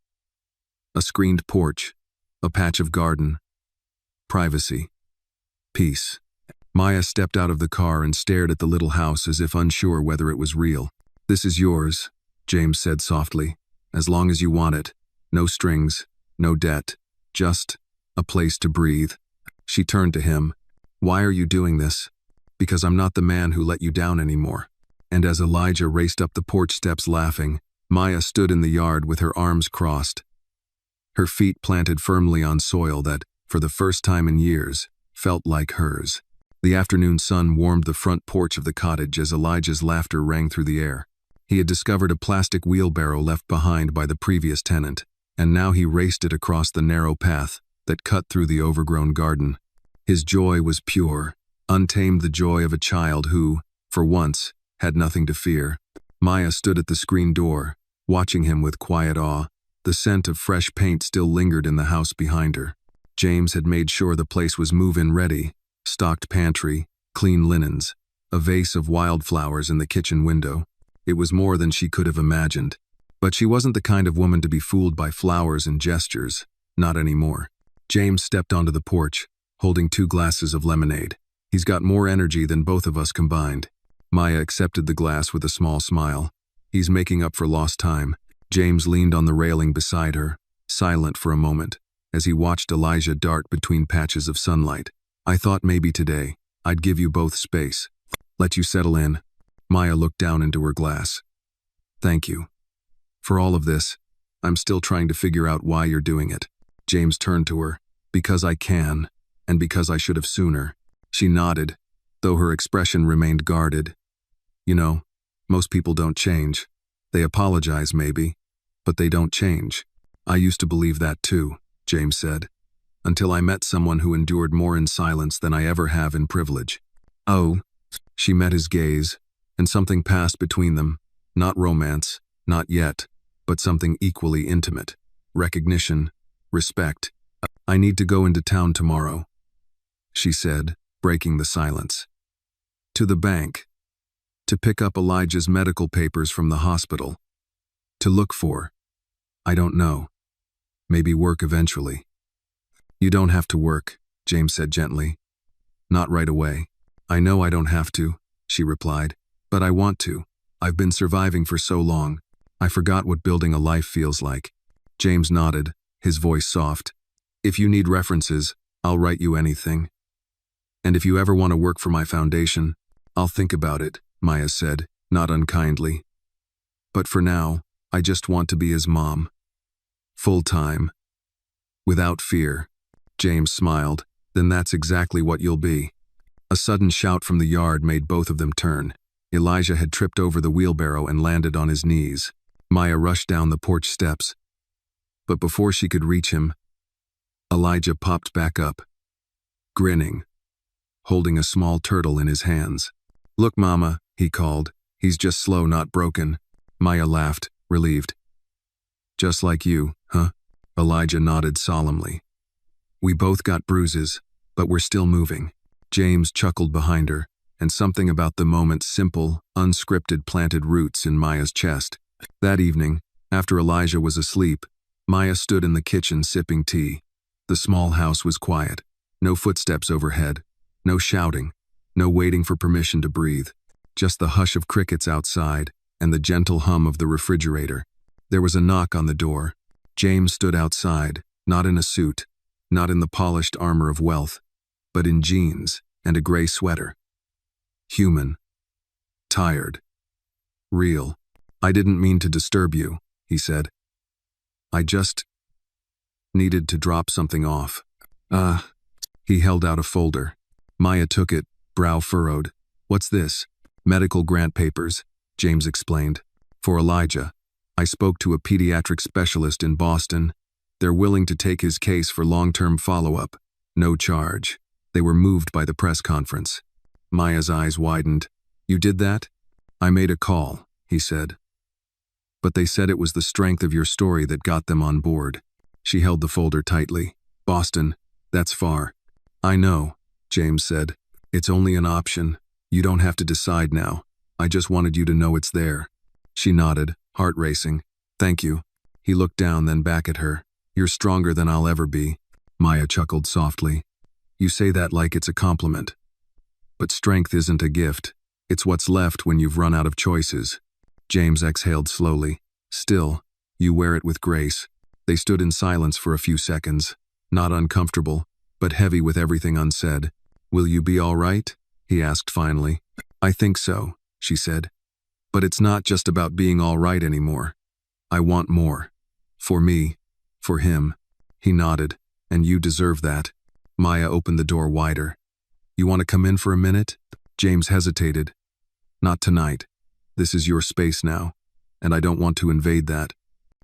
A screened porch, a patch of garden, privacy, peace. Maya stepped out of the car and stared at the little house as if unsure whether it was real. "This is yours," James said softly, "as long as you want it. No strings, no debt, just a place to breathe." She turned to him. "Why are you doing this?" "Because I'm not the man who let you down anymore." And as Elijah raced up the porch steps laughing, Maya stood in the yard with her arms crossed, her feet planted firmly on soil that, for the first time in years, felt like hers. The afternoon sun warmed the front porch of the cottage as Elijah's laughter rang through the air. He had discovered a plastic wheelbarrow left behind by the previous tenant, and now he raced it across the narrow path that cut through the overgrown garden. His joy was pure, untamed, the joy of a child who, for once, had nothing to fear. Maya stood at the screen door, watching him with quiet awe. The scent of fresh paint still lingered in the house behind her. James had made sure the place was move-in ready, stocked pantry, clean linens, a vase of wildflowers in the kitchen window. It was more than she could have imagined. But she wasn't the kind of woman to be fooled by flowers and gestures, not anymore. James stepped onto the porch, holding 2 glasses of lemonade. "He's got more energy than both of us combined." Maya accepted the glass with a small smile. "He's making up for lost time." James leaned on the railing beside her, silent for a moment, as he watched Elijah dart between patches of sunlight. "I thought maybe today, I'd give you both space. Let you settle in." Maya looked down into her glass. "Thank you. For all of this, I'm still trying to figure out why you're doing it." James turned to her. "Because I can, and because I should have sooner." She nodded, though her expression remained guarded. "You know, most people don't change. They apologize maybe, but they don't change." "I used to believe that too," James said, "until I met someone who endured more in silence than I ever have in privilege." "Oh." She met his gaze, and something passed between them. Not romance, not yet, but something equally intimate. Recognition, respect. "I need to go into town tomorrow," she said, breaking the silence. "To the bank. To pick up Elijah's medical papers from the hospital. To look for, I don't know, maybe work eventually." "You don't have to work," James said gently. "Not right away." "I know I don't have to," she replied, "but I want to. I've been surviving for so long. I forgot what building a life feels like." James nodded, his voice soft. "If you need references, I'll write you anything. And if you ever want to work for my foundation, I'll think about it," Maya said, not unkindly. "But for now, I just want to be his mom. Full-time. Without fear." James smiled. "Then that's exactly what you'll be." A sudden shout from the yard made both of them turn. Elijah had tripped over the wheelbarrow and landed on his knees. Maya rushed down the porch steps. But before she could reach him, Elijah popped back up, grinning, holding a small turtle in his hands. "Look, Mama," he called. "He's just slow, not broken." Maya laughed, relieved. "Just like you, huh?" Elijah nodded solemnly. "We both got bruises, but we're still moving." James chuckled behind her, and something about the moment's simple, unscripted planted roots in Maya's chest. That evening, after Elijah was asleep, Maya stood in the kitchen sipping tea. The small house was quiet. No footsteps overhead, no shouting, no waiting for permission to breathe. Just the hush of crickets outside and the gentle hum of the refrigerator. There was a knock on the door. James stood outside, not in a suit, not in the polished armor of wealth, but in jeans and a gray sweater. Human. Tired. Real. "I didn't mean to disturb you," he said. "I just needed to drop something off." He held out a folder. Maya took it, brow furrowed. "What's this?" "Medical grant papers," James explained. "For Elijah. I spoke to a pediatric specialist in Boston. They're willing to take his case for long-term follow-up. No charge. They were moved by the press conference." Maya's eyes widened. You did that? I made a call, he said. But they said it was the strength of your story that got them on board. She held the folder tightly. Boston, that's far. I know, James said. It's only an option. You don't have to decide now. I just wanted you to know it's there. She nodded, heart racing. Thank you. He looked down, then back at her. You're stronger than I'll ever be. Maya chuckled softly. You say that like it's a compliment. But strength isn't a gift. It's what's left when you've run out of choices. James exhaled slowly. Still, you wear it with grace. They stood in silence for a few seconds, not uncomfortable, but heavy with everything unsaid. Will you be all right? He asked finally. I think so, she said. But it's not just about being all right anymore. I want more. For me. For him. He nodded. And you deserve that. Maya opened the door wider. You want to come in for a minute? James hesitated. Not tonight. This is your space now, and I don't want to invade that.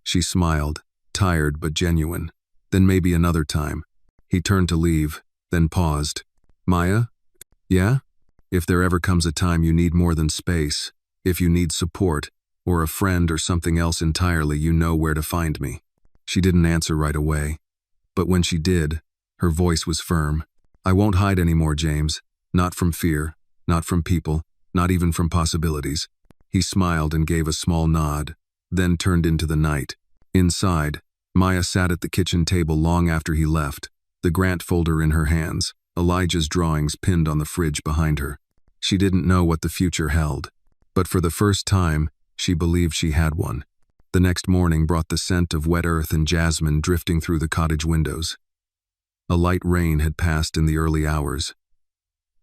She smiled, tired but genuine. Then maybe another time. He turned to leave, then paused. Maya? Yeah? If there ever comes a time you need more than space, if you need support, or a friend or something else entirely, you know where to find me. She didn't answer right away. But when she did, her voice was firm. I won't hide anymore, James. Not from fear, not from people, not even from possibilities. He smiled and gave a small nod, then turned into the night. Inside, Maya sat at the kitchen table long after he left, the grant folder in her hands, Elijah's drawings pinned on the fridge behind her. She didn't know what the future held, but for the first time, she believed she had one. The next morning brought the scent of wet earth and jasmine drifting through the cottage windows. A light rain had passed in the early hours,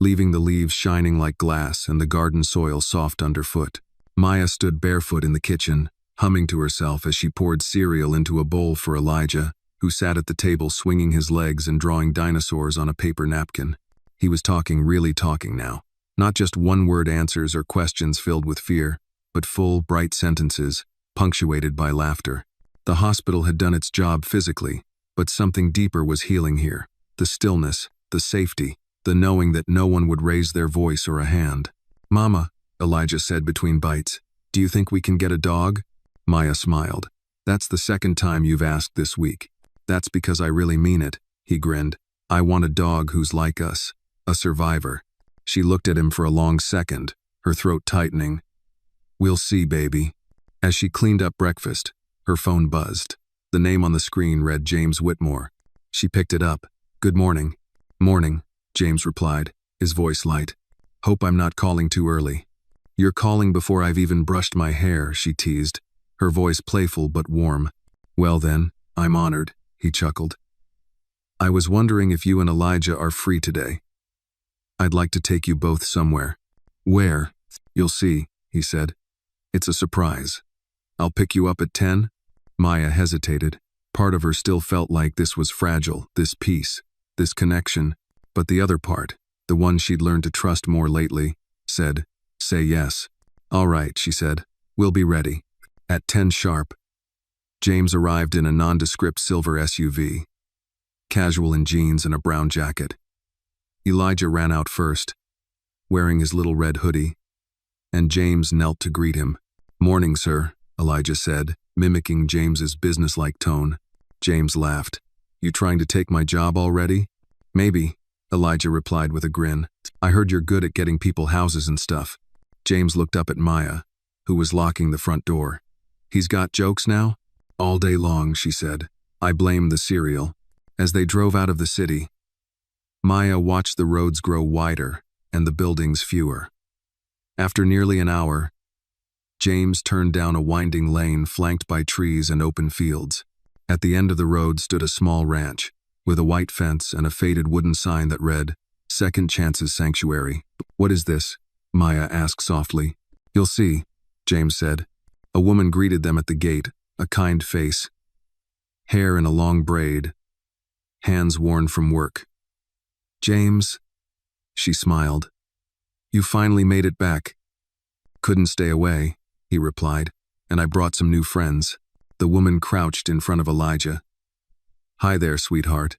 leaving the leaves shining like glass and the garden soil soft underfoot. Maya stood barefoot in the kitchen, humming to herself as she poured cereal into a bowl for Elijah, who sat at the table swinging his legs and drawing dinosaurs on a paper napkin. He was really talking now. Not just one-word answers or questions filled with fear, but full, bright sentences, punctuated by laughter. The hospital had done its job physically, but something deeper was healing here. The stillness, the safety, the knowing that no one would raise their voice or a hand. Mama, Elijah said between bites, do you think we can get a dog? Maya smiled. That's the second time you've asked this week. That's because I really mean it, he grinned. I want a dog who's like us, a survivor. She looked at him for a long second, her throat tightening. We'll see, baby. As she cleaned up breakfast, her phone buzzed. The name on the screen read James Whitmore. She picked it up. Good morning. Morning, James replied, his voice light. Hope I'm not calling too early. You're calling before I've even brushed my hair, she teased, her voice playful but warm. Well then, I'm honored, he chuckled. I was wondering if you and Elijah are free today. I'd like to take you both somewhere. Where? You'll see, he said. It's a surprise. I'll pick you up at 10? Maya hesitated. Part of her still felt like this was fragile, this peace, this connection. But the other part, the one she'd learned to trust more lately, said, say yes. All right, she said. We'll be ready. At 10 sharp. James arrived in a nondescript silver SUV, casual in jeans and a brown jacket. Elijah ran out first, wearing his little red hoodie, and James knelt to greet him. Morning, sir, Elijah said, mimicking James's businesslike tone. James laughed. You trying to take my job already? Maybe, Elijah replied with a grin. I heard you're good at getting people houses and stuff. James looked up at Maya, who was locking the front door. He's got jokes now? All day long, she said. I blame the cereal. As they drove out of the city, Maya watched the roads grow wider and the buildings fewer. After nearly an hour, James turned down a winding lane flanked by trees and open fields. At the end of the road stood a small ranch, with a white fence and a faded wooden sign that read, Second Chances Sanctuary. What is this? Maya asked softly. You'll see, James said. A woman greeted them at the gate, a kind face, hair in a long braid, hands worn from work. James, she smiled. You finally made it back. Couldn't stay away, he replied, and I brought some new friends. The woman crouched in front of Elijah. Hi there, sweetheart.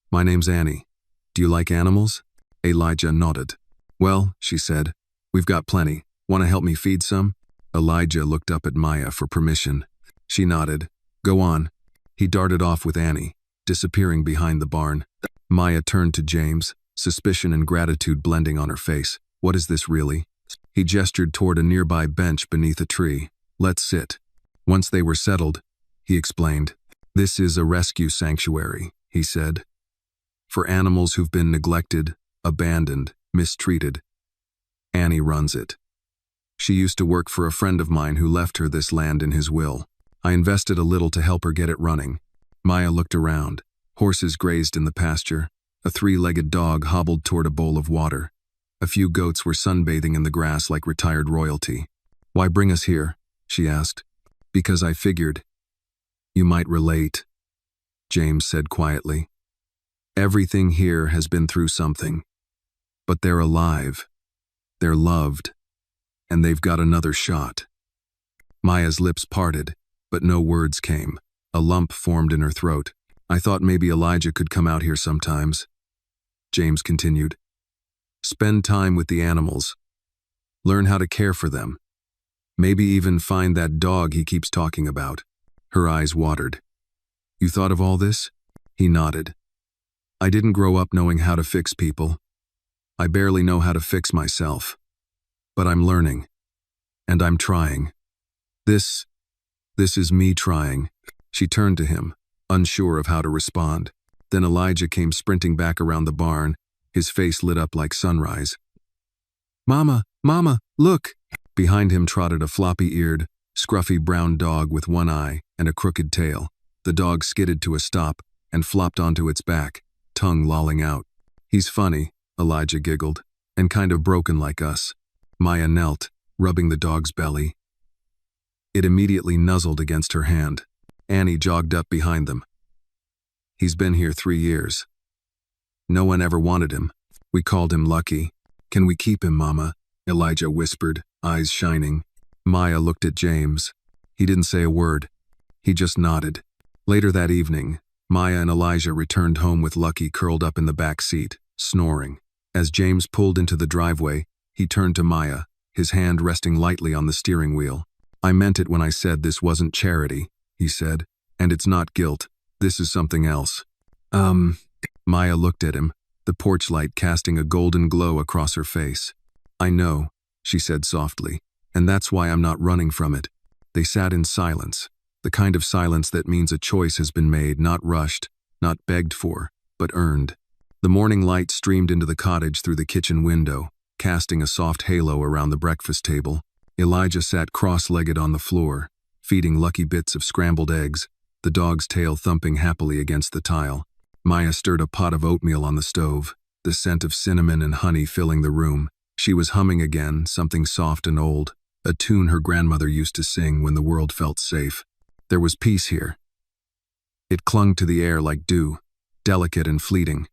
My name's Annie. Do you like animals? Elijah nodded. Well, she said, we've got plenty. Want to help me feed some? Elijah looked up at Maya for permission. She nodded. Go on. He darted off with Annie, disappearing behind the barn. Maya turned to James, suspicion and gratitude blending on her face. What is this really? He gestured toward a nearby bench beneath a tree. Let's sit. Once they were settled, he explained. This is a rescue sanctuary, he said. For animals who've been neglected, abandoned, mistreated. Annie runs it. She used to work for a friend of mine who left her this land in his will. I invested a little to help her get it running. Maya looked around. Horses grazed in the pasture. A three-legged dog hobbled toward a bowl of water. A few goats were sunbathing in the grass like retired royalty. Why bring us here? She asked. Because I figured. You might relate, James said quietly. Everything here has been through something. But they're alive. They're loved. And they've got another shot. Maya's lips parted, but no words came. A lump formed in her throat. I thought maybe Elijah could come out here sometimes. James continued. Spend time with the animals. Learn how to care for them. Maybe even find that dog he keeps talking about. Her eyes watered. You thought of all this? He nodded. I didn't grow up knowing how to fix people. I barely know how to fix myself. But I'm learning. And I'm trying. This is me trying. She turned to him, unsure of how to respond. Then Elijah came sprinting back around the barn, his face lit up like sunrise. Mama, Mama, look! Behind him trotted a floppy-eared, scruffy brown dog with one eye and a crooked tail. The dog skidded to a stop and flopped onto its back, tongue lolling out. He's funny, Elijah giggled, and kind of broken like us. Maya knelt, rubbing the dog's belly. It immediately nuzzled against her hand. Annie jogged up behind them. He's been here 3 years. No one ever wanted him. We called him Lucky. Can we keep him, Mama? Elijah whispered, eyes shining. Maya looked at James. He didn't say a word. He just nodded. Later that evening, Maya and Elijah returned home with Lucky curled up in the back seat, snoring. As James pulled into the driveway, he turned to Maya, his hand resting lightly on the steering wheel. I meant it when I said this wasn't charity, he said, and it's not guilt. This is something else. Maya looked at him, the porch light casting a golden glow across her face. I know, she said softly, and that's why I'm not running from it. They sat in silence, the kind of silence that means a choice has been made, not rushed, not begged for, but earned. The morning light streamed into the cottage through the kitchen window, casting a soft halo around the breakfast table. Elijah sat cross-legged on the floor, feeding Lucky bits of scrambled eggs, the dog's tail thumping happily against the tile. Maya stirred a pot of oatmeal on the stove, the scent of cinnamon and honey filling the room. She was humming again, something soft and old, a tune her grandmother used to sing when the world felt safe. There was peace here. It clung to the air like dew, delicate and fleeting.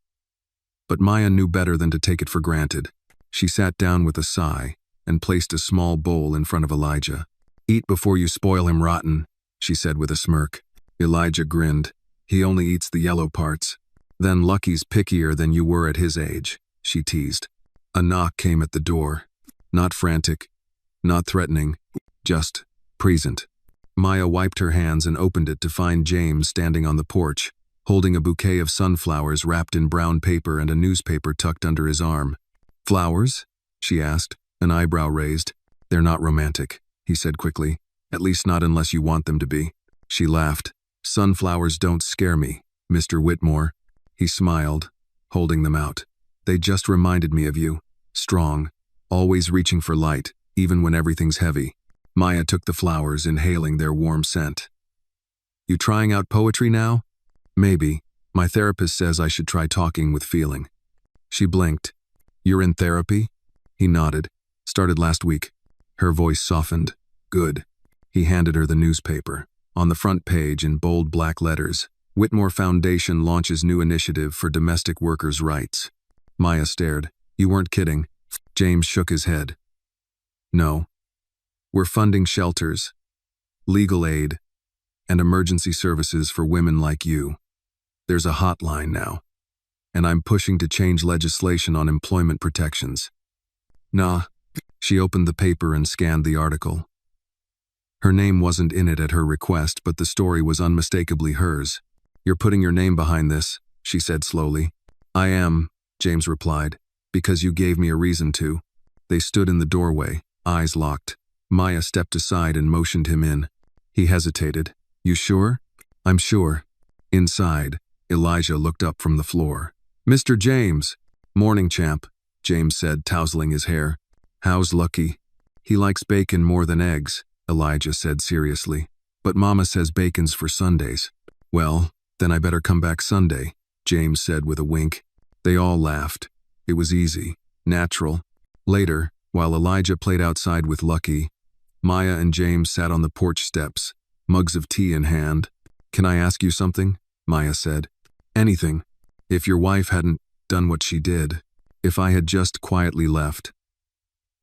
But Maya knew better than to take it for granted. She sat down with a sigh and placed a small bowl in front of Elijah. Eat before you spoil him rotten, she said with a smirk. Elijah grinned. He only eats the yellow parts. Then Lucky's pickier than you were at his age, she teased. A knock came at the door. Not frantic, not threatening, just present. Maya wiped her hands and opened it to find James standing on the porch, holding a bouquet of sunflowers wrapped in brown paper and a newspaper tucked under his arm. Flowers? She asked, an eyebrow raised. They're not romantic, he said quickly. At least not unless you want them to be. She laughed. Sunflowers don't scare me, Mr. Whitmore. He smiled, holding them out. They just reminded me of you. Strong, always reaching for light, even when everything's heavy. Maya took the flowers, inhaling their warm scent. You trying out poetry now? Maybe. My therapist says I should try talking with feeling. She blinked. You're in therapy? He nodded. Started last week. Her voice softened. Good. He handed her the newspaper. On the front page, in bold black letters, Whitmore Foundation launches new initiative for domestic workers' rights. Maya stared. You weren't kidding. James shook his head. No. We're funding shelters, legal aid, and emergency services for women like you. There's a hotline now, and I'm pushing to change legislation on employment protections. Nah, She opened the paper and scanned the article. Her name wasn't in it at her request, but the story was unmistakably hers. "You're putting your name behind this," she said slowly. "I am," James replied, "because you gave me a reason to." They stood in the doorway, eyes locked. Maya stepped aside and motioned him in. He hesitated. "You sure?" "I'm sure." Inside, Elijah looked up from the floor. "Mr. James." "Morning, champ," James said, tousling his hair. "How's Lucky?" "He likes bacon more than eggs," Elijah said seriously. "But Mama says bacon's for Sundays." "Well, then I better come back Sunday," James said with a wink. They all laughed. It was easy, natural. Later, while Elijah played outside with Lucky, Maya and James sat on the porch steps, mugs of tea in hand. "Can I ask you something?" Maya said. "Anything. If your wife hadn't done what she did, if I had just quietly left,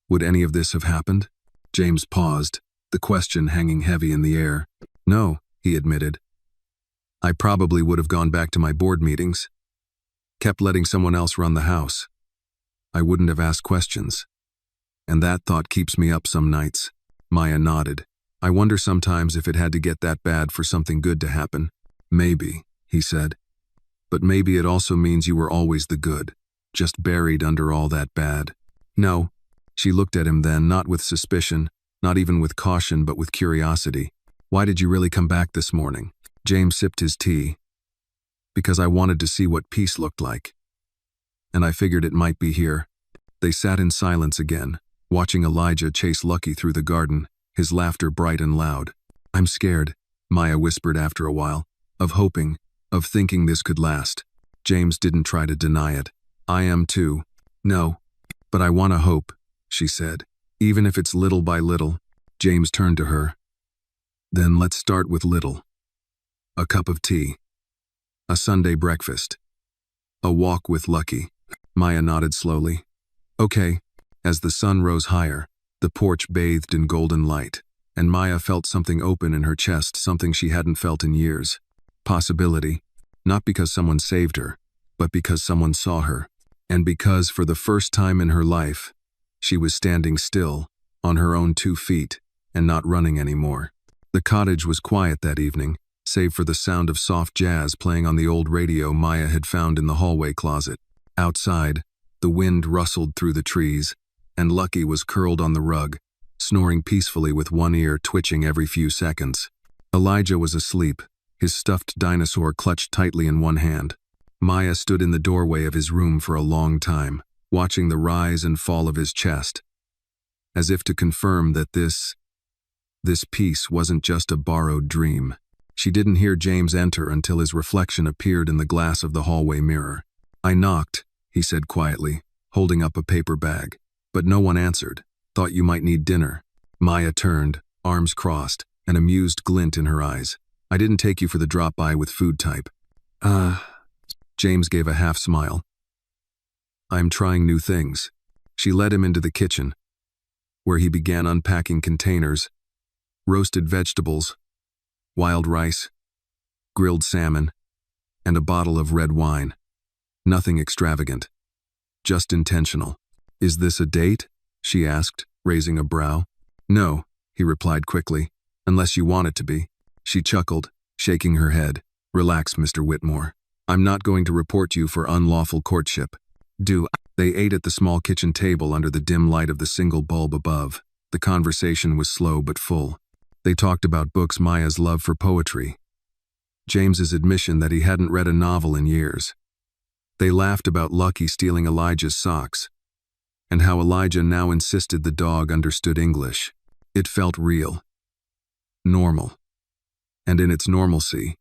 would any of this have happened?" James paused, the question hanging heavy in the air. "No," he admitted. "I probably would have gone back to my board meetings, kept letting someone else run the house. I wouldn't have asked questions. And that thought keeps me up some nights." Maya nodded. "I wonder sometimes if it had to get that bad for something good to happen." "Maybe," he said. "But maybe it also means you were always the good, just buried under all that bad." "No." She looked at him then, not with suspicion, not even with caution, but with curiosity. "Why did you really come back this morning?" James sipped his tea. "Because I wanted to see what peace looked like. And I figured it might be here." They sat in silence again, watching Elijah chase Lucky through the garden, his laughter bright and loud. "I'm scared," Maya whispered after a while, "of hoping, of thinking this could last." James didn't try to deny it. "I am too." "No, but I want to hope," she said, "even if it's little by little." James turned to her. "Then let's start with little. A cup of tea. A Sunday breakfast. A walk with Lucky." Maya nodded slowly. "Okay." As the sun rose higher, the porch bathed in golden light, and Maya felt something open in her chest, something she hadn't felt in years. Possibility. Not because someone saved her, but because someone saw her. And because, for the first time in her life, she was standing still, on her own 2 feet, and not running anymore. The cottage was quiet that evening, save for the sound of soft jazz playing on the old radio Maya had found in the hallway closet. Outside, the wind rustled through the trees, and Lucky was curled on the rug, snoring peacefully with one ear twitching every few seconds. Elijah was asleep, his stuffed dinosaur clutched tightly in one hand. Maya stood in the doorway of his room for a long time, watching the rise and fall of his chest, as if to confirm that this peace wasn't just a borrowed dream. She didn't hear James enter until his reflection appeared in the glass of the hallway mirror. "I knocked," he said quietly, holding up a paper bag. "But no one answered. Thought you might need dinner." Maya turned, arms crossed, an amused glint in her eyes. "I didn't take you for the drop-by with food type." James gave a half-smile. "I'm trying new things." She led him into the kitchen, where he began unpacking containers, roasted vegetables, wild rice, grilled salmon, and a bottle of red wine. Nothing extravagant, just intentional. "Is this a date?" she asked, raising a brow. "No," he replied quickly, "unless you want it to be." She chuckled, shaking her head. "Relax, Mr. Whitmore. I'm not going to report you for unlawful courtship." They ate at the small kitchen table under the dim light of the single bulb above. The conversation was slow but full. They talked about books, Maya's love for poetry, James's admission that he hadn't read a novel in years. They laughed about Lucky stealing Elijah's socks, and how Elijah now insisted the dog understood English. It felt real, normal, and in its normalcy,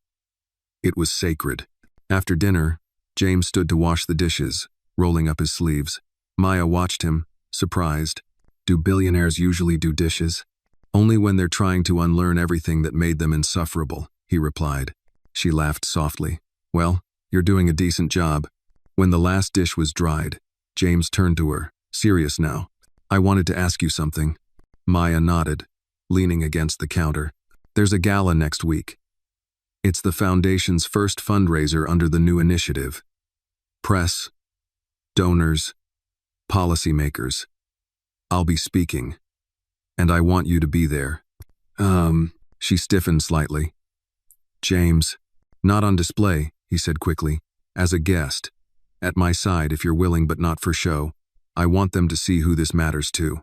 it was sacred. After dinner, James stood to wash the dishes, rolling up his sleeves. Maya watched him, surprised. "Do billionaires usually do dishes?" "Only when they're trying to unlearn everything that made them insufferable," he replied. She laughed softly. "Well, you're doing a decent job." When the last dish was dried, James turned to her, serious now. "I wanted to ask you something." Maya nodded, leaning against the counter. "There's a gala next week. It's the Foundation's first fundraiser under the new initiative. Press, donors, policymakers. I'll be speaking. And I want you to be there. She stiffened slightly. James. Not on display, he said quickly. As a guest. At my side if you're willing but not for show. I want them to see who this matters to.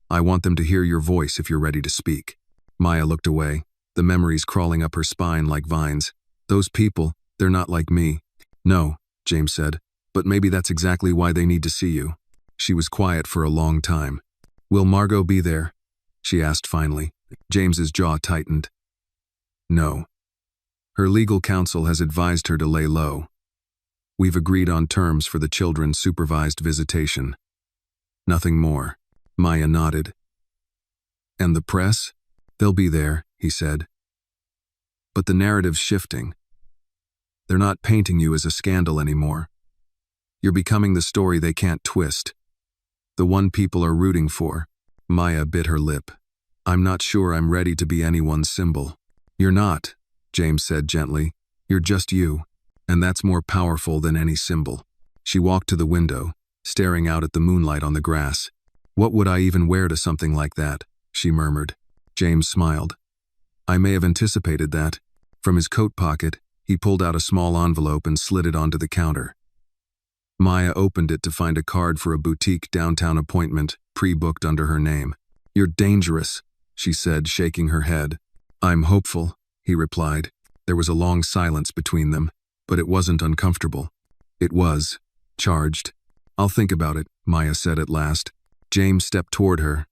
I want them to hear your voice if you're ready to speak. Maya looked away, the memories crawling up her spine like vines. Those people, they're not like me. No, James said, but maybe that's exactly why they need to see you. She was quiet for a long time. Will Margot be there? She asked finally. James's jaw tightened. No. Her legal counsel has advised her to lay low. We've agreed on terms for the children's supervised visitation. Nothing more. Maya nodded. And the press? They'll be there, he said. But the narrative's shifting. They're not painting you as a scandal anymore. You're becoming the story they can't twist. The one people are rooting for. Maya bit her lip. I'm not sure I'm ready to be anyone's symbol. You're not, James said gently. You're just you, and that's more powerful than any symbol. She walked to the window, staring out at the moonlight on the grass. What would I even wear to something like that? She murmured. James smiled. I may have anticipated that. From his coat pocket, he pulled out a small envelope and slid it onto the counter. Maya opened it to find a card for a boutique downtown appointment, pre-booked under her name. You're dangerous, she said, shaking her head. I'm hopeful, he replied. There was a long silence between them, but it wasn't uncomfortable. It was charged. I'll think about it, Maya said at last. James stepped toward her.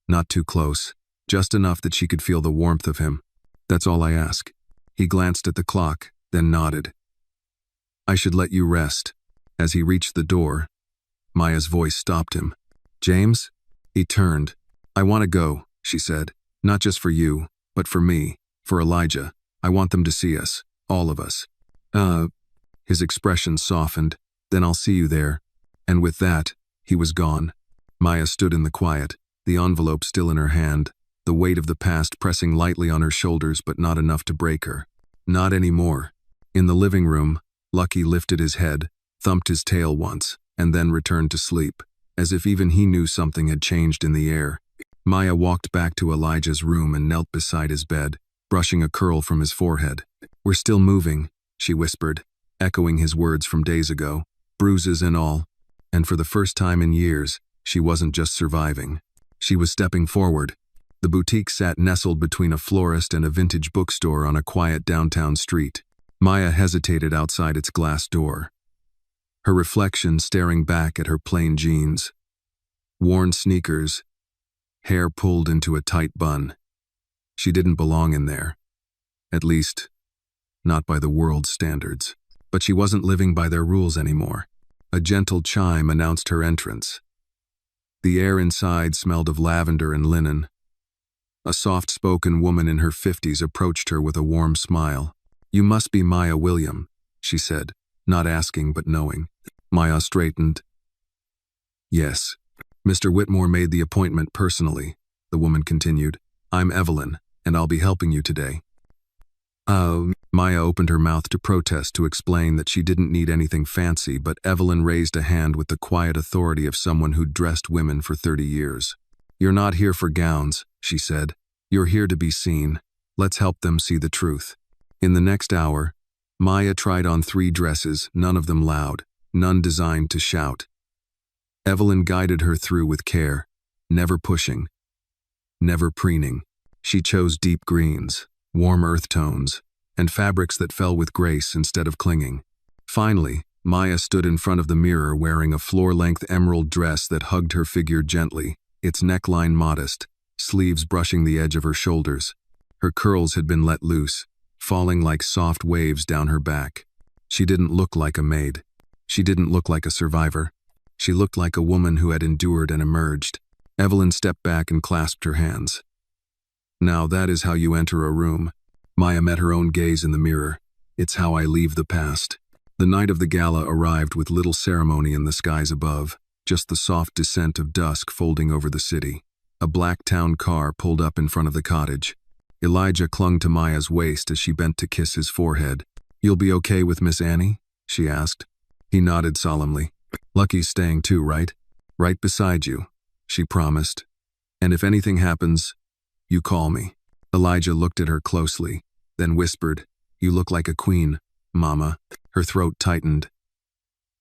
Not too close, just enough that she could feel the warmth of him. That's all I ask. He glanced at the clock, then nodded. I should let you rest. As he reached the door, Maya's voice stopped him. James? He turned. I want to go, she said. Not just for you, but for me, for Elijah. I want them to see us, all of us. His expression softened. Then I'll see you there. And with that, he was gone. Maya stood in the quiet, the envelope still in her hand, the weight of the past pressing lightly on her shoulders but not enough to break her. Not anymore. In the living room, Lucky lifted his head, thumped his tail once, and then returned to sleep, as if even he knew something had changed in the air. Maya walked back to Elijah's room and knelt beside his bed, brushing a curl from his forehead. We're still moving, she whispered, echoing his words from days ago, bruises and all. And for the first time in years, she wasn't just surviving. She was stepping forward. The boutique sat nestled between a florist and a vintage bookstore on a quiet downtown street. Maya hesitated outside its glass door, her reflection staring back at her plain jeans, worn sneakers, hair pulled into a tight bun. She didn't belong in there. At least, not by the world's standards. But she wasn't living by their rules anymore. A gentle chime announced her entrance. The air inside smelled of lavender and linen. A soft-spoken woman in her 50s approached her with a warm smile. You must be Maya William, she said, not asking but knowing. Maya straightened. Yes. Mr. Whitmore made the appointment personally, the woman continued. I'm Evelyn, and I'll be helping you today. Maya opened her mouth to protest, to explain that she didn't need anything fancy, but Evelyn raised a hand with the quiet authority of someone who'd dressed women for 30 years. You're not here for gowns, she said. You're here to be seen. Let's help them see the truth. In the next hour, Maya tried on 3 dresses, none of them loud, none designed to shout. Evelyn guided her through with care, never pushing, never preening. She chose deep greens, warm earth tones, and fabrics that fell with grace instead of clinging. Finally, Maya stood in front of the mirror wearing a floor-length emerald dress that hugged her figure gently, its neckline modest, sleeves brushing the edge of her shoulders. Her curls had been let loose, falling like soft waves down her back. She didn't look like a maid. She didn't look like a survivor. She looked like a woman who had endured and emerged. Evelyn stepped back and clasped her hands. Now that is how you enter a room. Maya met her own gaze in the mirror. It's how I leave the past. The night of the gala arrived with little ceremony in the skies above, just the soft descent of dusk folding over the city. A black town car pulled up in front of the cottage. Elijah clung to Maya's waist as she bent to kiss his forehead. You'll be okay with Miss Annie? She asked. He nodded solemnly. Lucky's staying too, right? Right beside you. she promised. "And if anything happens, you call me." Elijah looked at her closely, then whispered, "You look like a queen, Mama." Her throat tightened.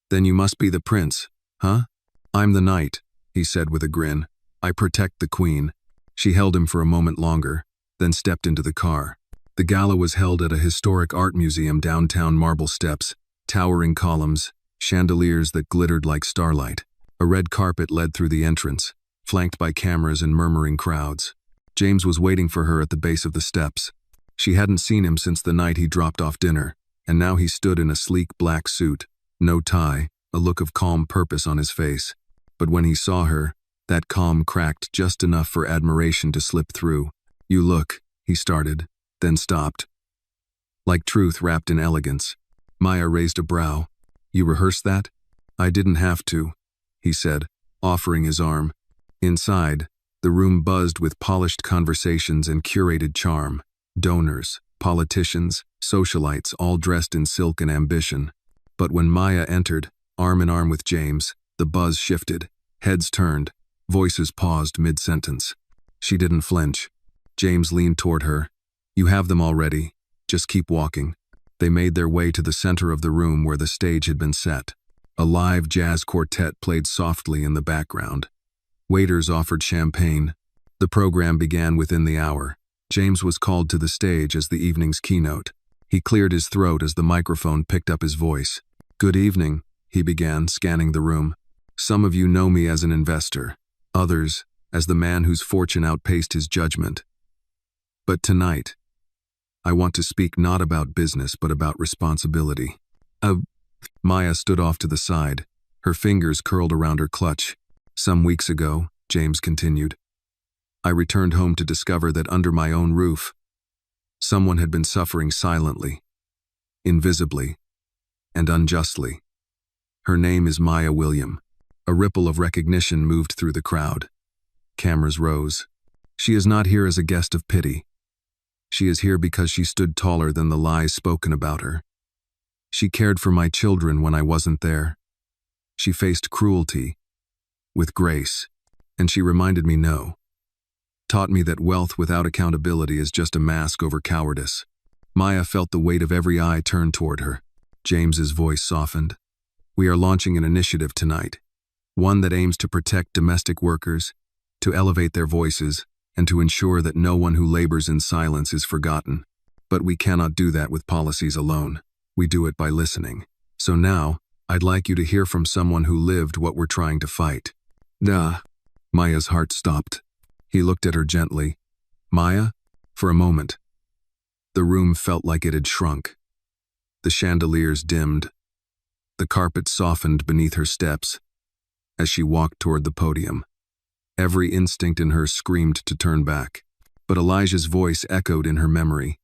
"Then you must be the prince, huh?" "I'm the knight," he said with a grin. "I protect the queen." She held him for a moment longer, then stepped into the car. The gala was held at a historic art museum downtown. Marble steps, towering columns, chandeliers that glittered like starlight. A red carpet led through the entrance, flanked by cameras and murmuring crowds. James was waiting for her at the base of the steps. She hadn't seen him since the night he dropped off dinner, and now he stood in a sleek black suit, no tie, a look of calm purpose on his face. But when he saw her, that calm cracked just enough for admiration to slip through. "You look," he started, then stopped. "Like truth wrapped in elegance." Maya raised a brow. "You rehearsed that?" "I didn't have to," he said, offering his arm. Inside, the room buzzed with polished conversations and curated charm. Donors, politicians, socialites, all dressed in silk and ambition. But when Maya entered, arm in arm with James, the buzz shifted. Heads turned, voices paused mid-sentence. She didn't flinch. James leaned toward her. "You have them already. Just keep walking." They made their way to the center of the room where the stage had been set. A live jazz quartet played softly in the background. Waiters offered champagne. The program began within the hour. James was called to the stage as the evening's keynote. He cleared his throat as the microphone picked up his voice. "Good evening," he began, scanning the room. "Some of you know me as an investor. Others, as the man whose fortune outpaced his judgment. But tonight, I want to speak not about business but about responsibility." Maya stood off to the side, her fingers curled around her clutch. "Some weeks ago," James continued, "I returned home to discover that under my own roof, someone had been suffering silently, invisibly, and unjustly. Her name is Maya William." A ripple of recognition moved through the crowd. Cameras rose. "She is not here as a guest of pity. She is here because she stood taller than the lies spoken about her. She cared for my children when I wasn't there. She faced cruelty with grace, and she reminded me no. Taught me that wealth without accountability is just a mask over cowardice." Maya felt the weight of every eye turned toward her. James's voice softened. "We are launching an initiative tonight, one that aims to protect domestic workers, to elevate their voices, and to ensure that no one who labors in silence is forgotten. But we cannot do that with policies alone. We do it by listening. So now, I'd like you to hear from someone who lived what we're trying to fight." "Duh." Maya's heart stopped. He looked at her gently. "Maya?" For a moment, the room felt like it had shrunk. The chandeliers dimmed. The carpet softened beneath her steps as she walked toward the podium. Every instinct in her screamed to turn back. But Elijah's voice echoed in her memory.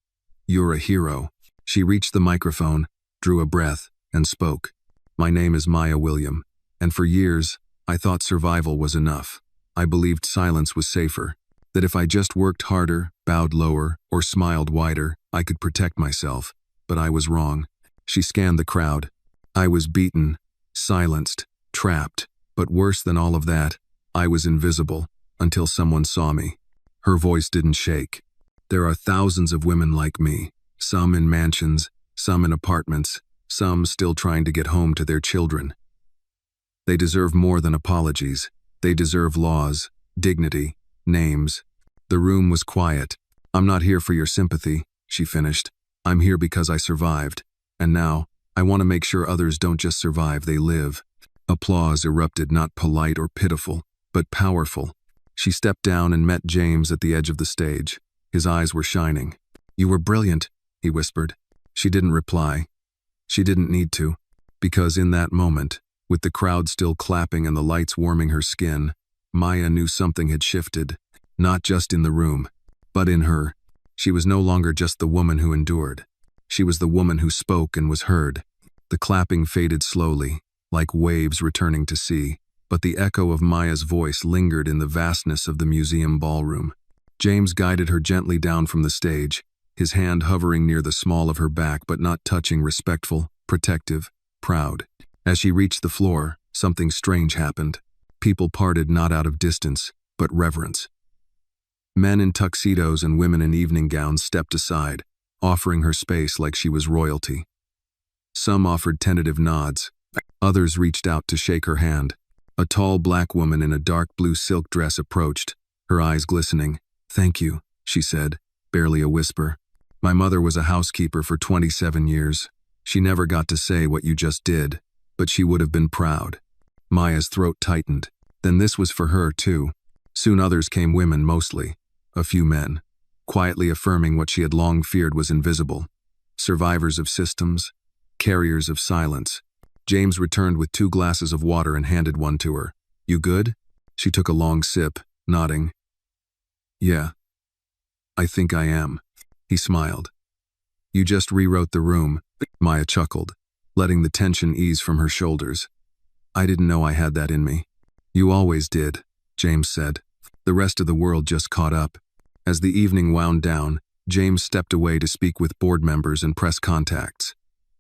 "You're a hero." She reached the microphone, drew a breath, and spoke. "My name is Maya William, and for years, I thought survival was enough. I believed silence was safer, that if I just worked harder, bowed lower, or smiled wider, I could protect myself. But I was wrong." She scanned the crowd. "I was beaten, silenced, trapped, but worse than all of that, I was invisible until someone saw me." Her voice didn't shake. "There are thousands of women like me, some in mansions, some in apartments, some still trying to get home to their children. They deserve more than apologies. They deserve laws, dignity, names." The room was quiet. "I'm not here for your sympathy," she finished. "I'm here because I survived. And now, I want to make sure others don't just survive, they live." Applause erupted, not polite or pitiful, but powerful. She stepped down and met James at the edge of the stage. His eyes were shining. "You were brilliant," he whispered. She didn't reply. She didn't need to, because in that moment, with the crowd still clapping and the lights warming her skin, Maya knew something had shifted, not just in the room, but in her. She was no longer just the woman who endured. She was the woman who spoke and was heard. The clapping faded slowly, like waves returning to sea, but the echo of Maya's voice lingered in the vastness of the museum ballroom. James guided her gently down from the stage, his hand hovering near the small of her back but not touching, respectful, protective, proud. As she reached the floor, something strange happened. People parted not out of distance, but reverence. Men in tuxedos and women in evening gowns stepped aside, offering her space like she was royalty. Some offered tentative nods. Others reached out to shake her hand. A tall black woman in a dark blue silk dress approached, her eyes glistening. "Thank you," she said, barely a whisper. "My mother was a housekeeper for 27 years. She never got to say what you just did, but she would have been proud." Maya's throat tightened. Then this was for her, too. Soon others came, women mostly. A few men, quietly affirming what she had long feared was invisible. Survivors of systems, carriers of silence. James returned with 2 glasses of water and handed one to her. "You good?" She took a long sip, nodding. "Yeah, I think I am." He smiled. "You just rewrote the room," Maya chuckled, letting the tension ease from her shoulders. "I didn't know I had that in me." "You always did," James said. The rest of the world just caught up. As the evening wound down, James stepped away to speak with board members and press contacts.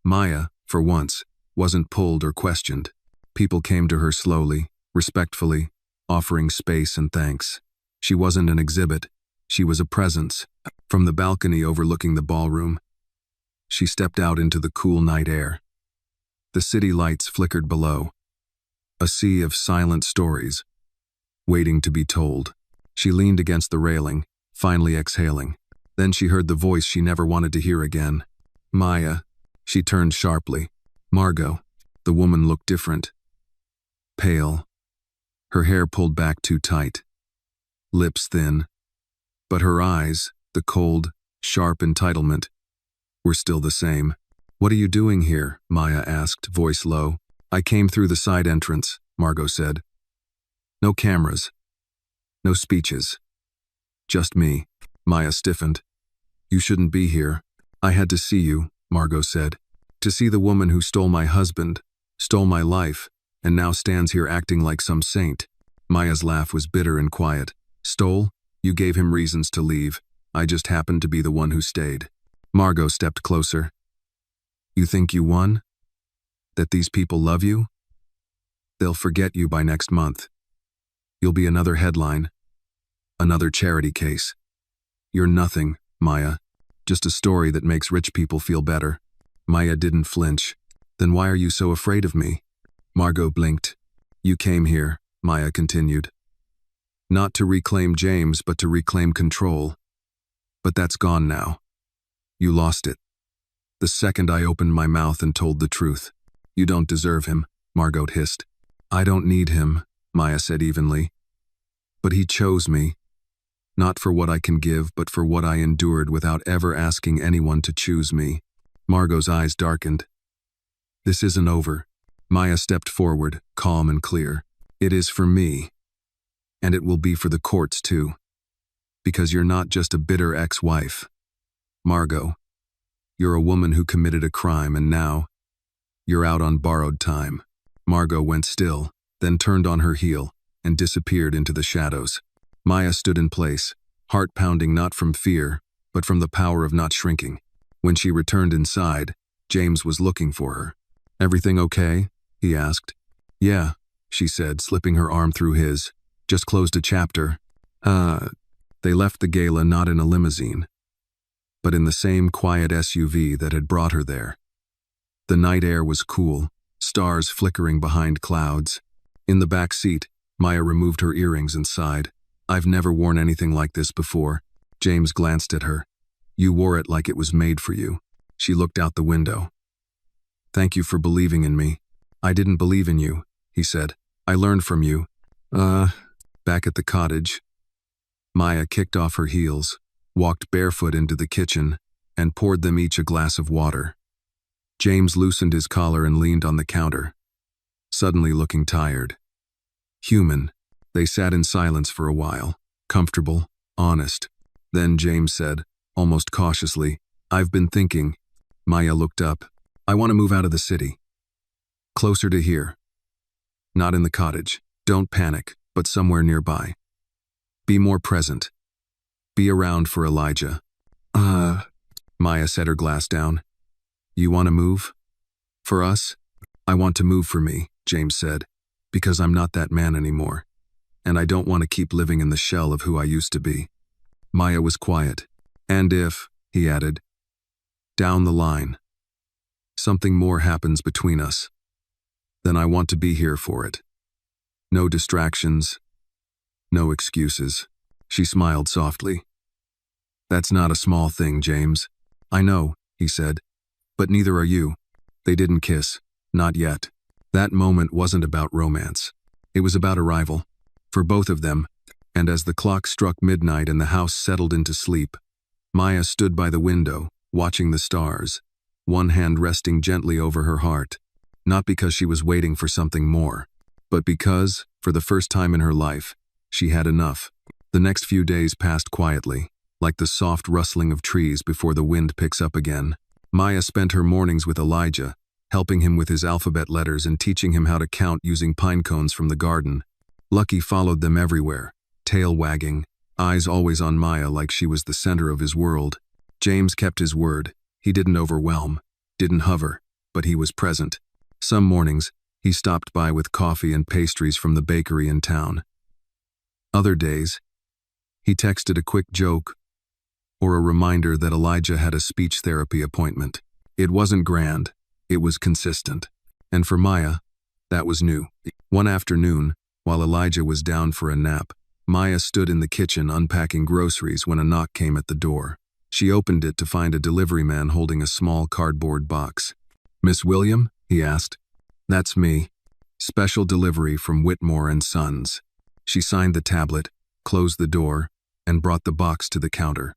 Maya, for once, wasn't pulled or questioned. People came to her slowly, respectfully, offering space and thanks. She wasn't an exhibit. She was a presence. From the balcony overlooking the ballroom, she stepped out into the cool night air. The city lights flickered below. A sea of silent stories, waiting to be told. She leaned against the railing, finally exhaling. Then she heard the voice she never wanted to hear again. "Maya." She turned sharply. "Margot." The woman looked different. Pale. Her hair pulled back too tight. Lips thin. But her eyes, the cold, sharp entitlement, were still the same. "What are you doing here?" Maya asked, voice low. "I came through the side entrance," Margot said. "No cameras. No speeches. Just me." Maya stiffened. "You shouldn't be here." "I had to see you," Margot said. "To see the woman who stole my husband, stole my life, and now stands here acting like some saint." Maya's laugh was bitter and quiet. "Stole? You gave him reasons to leave. I just happened to be the one who stayed." Margot stepped closer. "You think you won? That these people love you? They'll forget you by next month. You'll be another headline. Another charity case. You're nothing, Maya. Just a story that makes rich people feel better." Maya didn't flinch. "Then why are you so afraid of me?" Margot blinked. "You came here," Maya continued. "Not to reclaim James, but to reclaim control. But that's gone now. You lost it. The second I opened my mouth and told the truth. You don't deserve him," Margot hissed. "I don't need him," Maya said evenly. "But he chose me. Not for what I can give, but for what I endured without ever asking anyone to choose me." Margot's eyes darkened. "This isn't over." Maya stepped forward, calm and clear. "It is for me. And it will be for the courts too. Because you're not just a bitter ex-wife. Margot, you're a woman who committed a crime, and now you're out on borrowed time." Margot went still, then turned on her heel and disappeared into the shadows. Maya stood in place, heart pounding not from fear, but from the power of not shrinking. When she returned inside, James was looking for her. "Everything okay?" he asked. "Yeah," she said, slipping her arm through his. "Just closed a chapter." They left the gala not in a limousine, but in the same quiet SUV that had brought her there. The night air was cool, stars flickering behind clouds. In the back seat, Maya removed her earrings and sighed. "I've never worn anything like this before." James glanced at her. "You wore it like it was made for you." She looked out the window. "Thank you for believing in me." "I didn't believe in you," he said. "I learned from you." Back at the cottage, Maya kicked off her heels, walked barefoot into the kitchen, and poured them each a glass of water. James loosened his collar and leaned on the counter, suddenly looking tired. Human. They sat in silence for a while, comfortable, honest. Then James said, almost cautiously, "I've been thinking." Maya looked up. "I want to move out of the city. Closer to here. Not in the cottage. Don't panic, but somewhere nearby. Be more present. Be around for Elijah." Maya set her glass down. "You want to move? For us?" "I want to move for me," James said. Because I'm not that man anymore, and I don't want to keep living in the shell of who I used to be. Maya was quiet. And if, he added, down the line, something more happens between us, then I want to be here for it. No distractions, no excuses. She smiled softly. That's not a small thing, James. I know, he said, but neither are you. They didn't kiss, not yet. That moment wasn't about romance. It was about arrival, for both of them, and as the clock struck midnight and the house settled into sleep, Maya stood by the window, watching the stars, one hand resting gently over her heart, not because she was waiting for something more, but because, for the first time in her life, she had enough. The next few days passed quietly, like the soft rustling of trees before the wind picks up again. Maya spent her mornings with Elijah, helping him with his alphabet letters and teaching him how to count using pine cones from the garden. Lucky followed them everywhere, tail wagging, eyes always on Maya like she was the center of his world. James kept his word. He didn't overwhelm, didn't hover, but he was present. Some mornings, he stopped by with coffee and pastries from the bakery in town. Other days, he texted a quick joke or a reminder that Elijah had a speech therapy appointment. It wasn't grand, it was consistent. And for Maya, that was new. One afternoon, while Elijah was down for a nap, Maya stood in the kitchen unpacking groceries when a knock came at the door. She opened it to find a delivery man holding a small cardboard box. "Miss William?" he asked. "That's me. Special delivery from Whitmore and Sons." She signed the tablet, closed the door, and brought the box to the counter.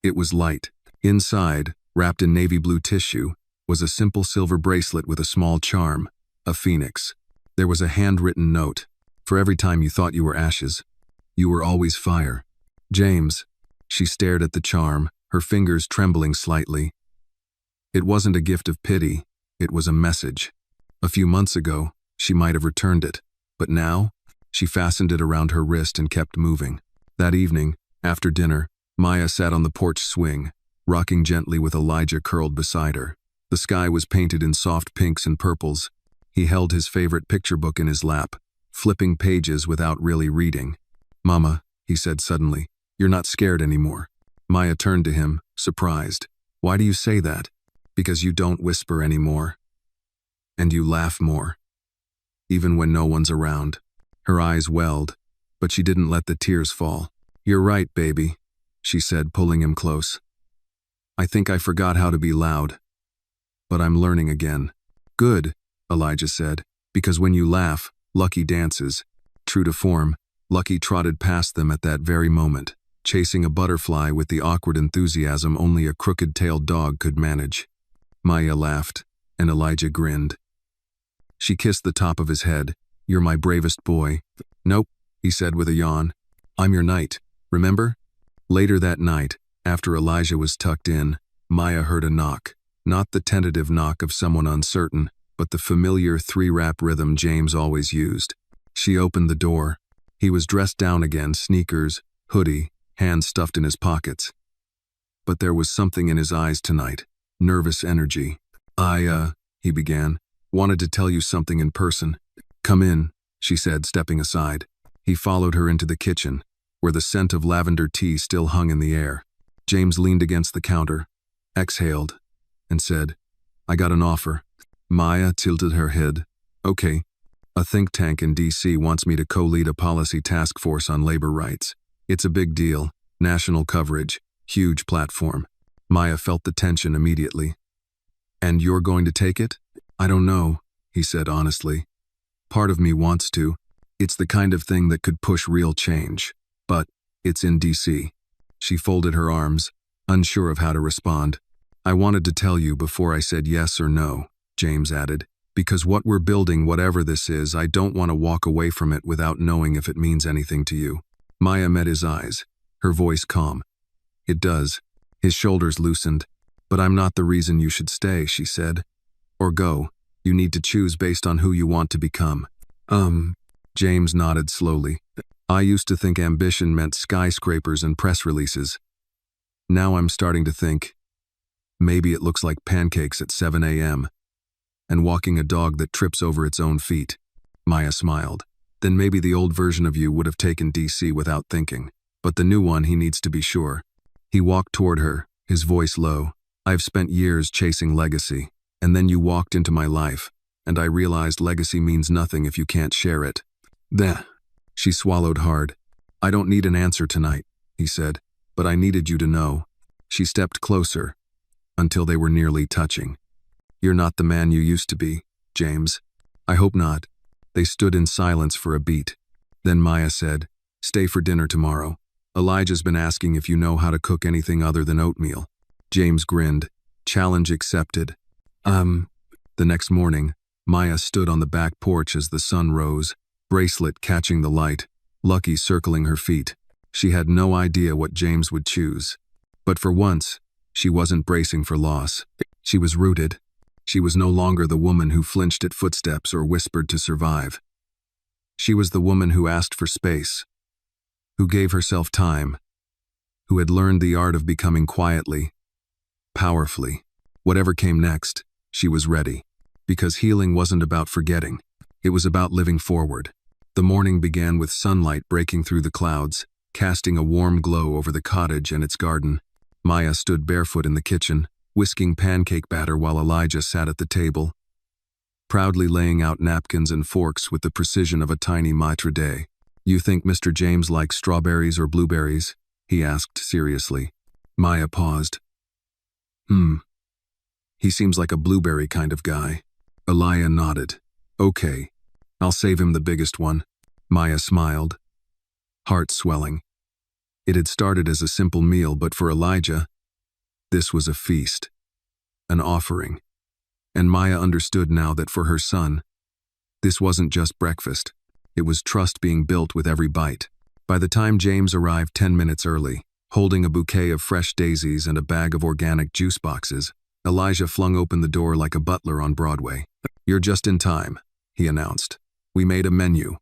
It was light. Inside, wrapped in navy blue tissue, was a simple silver bracelet with a small charm, a phoenix. There was a handwritten note. "For every time you thought you were ashes, you were always fire. James." She stared at the charm, her fingers trembling slightly. It wasn't a gift of pity, it was a message. A few months ago, she might have returned it, but now, she fastened it around her wrist and kept moving. That evening, after dinner, Maya sat on the porch swing, rocking gently with Elijah curled beside her. The sky was painted in soft pinks and purples. He held his favorite picture book in his lap, flipping pages without really reading. "Mama," he said suddenly, "you're not scared anymore." Maya turned to him, surprised. "Why do you say that?" "Because you don't whisper anymore. And you laugh more. Even when no one's around." Her eyes welled, but she didn't let the tears fall. "You're right, baby," she said, pulling him close. "I think I forgot how to be loud. But I'm learning again." "Good," Elijah said, "because when you laugh, Lucky dances." True to form, Lucky trotted past them at that very moment, chasing a butterfly with the awkward enthusiasm only a crooked-tailed dog could manage. Maya laughed, and Elijah grinned. She kissed the top of his head. "You're my bravest boy." "Nope," he said with a yawn. "I'm your knight, remember?" Later that night, after Elijah was tucked in, Maya heard a knock. Not the tentative knock of someone uncertain, but the familiar three-rap rhythm James always used. She opened the door. He was dressed down again, sneakers, hoodie, hands stuffed in his pockets. But there was something in his eyes tonight, nervous energy. He began, "wanted to tell you something in person." "Come in," she said, stepping aside. He followed her into the kitchen, where the scent of lavender tea still hung in the air. James leaned against the counter, exhaled, and said, "I got an offer." Maya tilted her head. "Okay. A think tank in D.C. wants me to co-lead a policy task force on labor rights. It's a big deal, national coverage, huge platform." Maya felt the tension immediately. "And you're going to take it?" "I don't know," he said honestly. "Part of me wants to. It's the kind of thing that could push real change. But it's in D.C. She folded her arms, unsure of how to respond. "I wanted to tell you before I said yes or no," James added, "because what we're building, whatever this is, I don't want to walk away from it without knowing if it means anything to you." Maya met his eyes, her voice calm. "It does." His shoulders loosened. "But I'm not the reason you should stay," she said. "Or go. You need to choose based on who you want to become." James nodded slowly. "I used to think ambition meant skyscrapers and press releases. Now I'm starting to think, maybe it looks like pancakes at 7 a.m. and walking a dog that trips over its own feet." Maya smiled. Then maybe the old version of you would have taken DC without thinking. But the new one, he needs to be sure. He walked toward her, his voice low. I've spent years chasing legacy, and then you walked into my life, and I realized legacy means nothing if you can't share it. Then, she swallowed hard. I don't need an answer tonight, he said, but I needed you to know. She stepped closer, until they were nearly touching. You're not the man you used to be, James. I hope not. They stood in silence for a beat. Then Maya said, stay for dinner tomorrow. Elijah's been asking if you know how to cook anything other than oatmeal. James grinned. Challenge accepted. The next morning, Maya stood on the back porch as the sun rose, bracelet catching the light, Lucky circling her feet. She had no idea what James would choose. But for once, she wasn't bracing for loss. She was rooted. She was no longer the woman who flinched at footsteps or whispered to survive. She was the woman who asked for space, who gave herself time, who had learned the art of becoming quietly, powerfully. Whatever came next, she was ready. Because healing wasn't about forgetting. It was about living forward. The morning began with sunlight breaking through the clouds, casting a warm glow over the cottage and its garden. Maya stood barefoot in the kitchen, whisking pancake batter while Elijah sat at the table, proudly laying out napkins and forks with the precision of a tiny maitre d'. You think Mr. James likes strawberries or blueberries? He asked seriously. Maya paused. He seems like a blueberry kind of guy. Elijah nodded. Okay, I'll save him the biggest one. Maya smiled, heart swelling. It had started as a simple meal, but for Elijah, this was a feast, an offering. And Maya understood now that for her son, this wasn't just breakfast. It was trust being built with every bite. By the time James arrived 10 minutes early, holding a bouquet of fresh daisies and a bag of organic juice boxes, Elijah flung open the door like a butler on Broadway. You're just in time, he announced. We made a menu.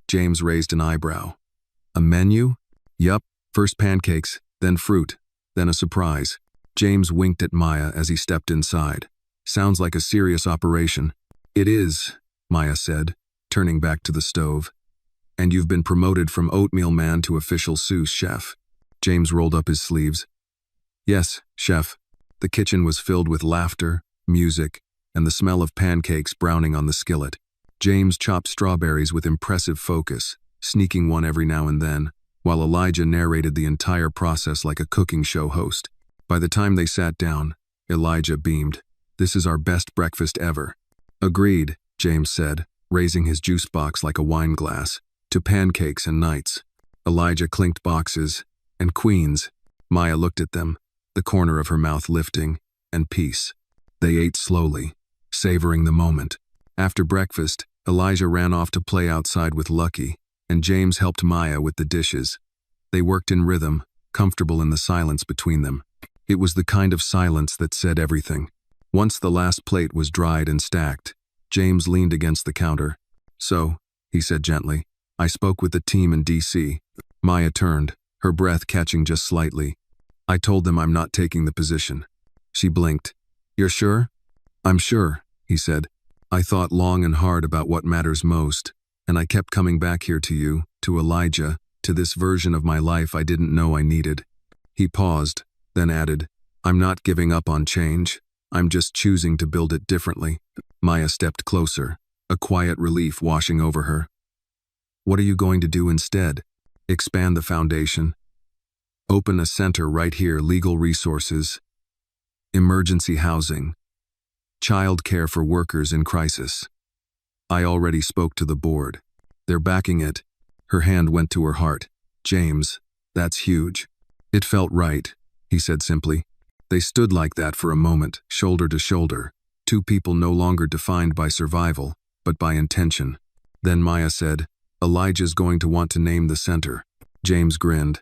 James raised an eyebrow. A menu? Yup, first pancakes, then fruit, then a surprise. James winked at Maya as he stepped inside. Sounds like a serious operation. It is, Maya said, turning back to the stove. And you've been promoted from oatmeal man to official sous chef. James rolled up his sleeves. Yes, chef. The kitchen was filled with laughter, music, and the smell of pancakes browning on the skillet. James chopped strawberries with impressive focus, sneaking one every now and then, while Elijah narrated the entire process like a cooking show host. By the time they sat down, Elijah beamed. This is our best breakfast ever. Agreed, James said, raising his juice box like a wine glass. To pancakes and knights. Elijah clinked boxes, and queens. Maya looked at them, the corner of her mouth lifting, and peace. They ate slowly, savoring the moment. After breakfast, Elijah ran off to play outside with Lucky, and James helped Maya with the dishes. They worked in rhythm, comfortable in the silence between them. It was the kind of silence that said everything. Once the last plate was dried and stacked, James leaned against the counter. So, he said gently, I spoke with the team in DC. Maya turned, her breath catching just slightly. I told them I'm not taking the position. She blinked. You're sure? I'm sure, he said. I thought long and hard about what matters most, and I kept coming back here to you, to Elijah, to this version of my life I didn't know I needed. He paused, then added, I'm not giving up on change. I'm just choosing to build it differently. Maya stepped closer, a quiet relief washing over her. What are you going to do instead? Expand the foundation. Open a center right here, legal resources, emergency housing, child care for workers in crisis. I already spoke to the board. They're backing it. Her hand went to her heart. James, that's huge. It felt right, he said simply. They stood like that for a moment, shoulder to shoulder, two people no longer defined by survival, but by intention. Then Maya said, Elijah's going to want to name the center. James grinned.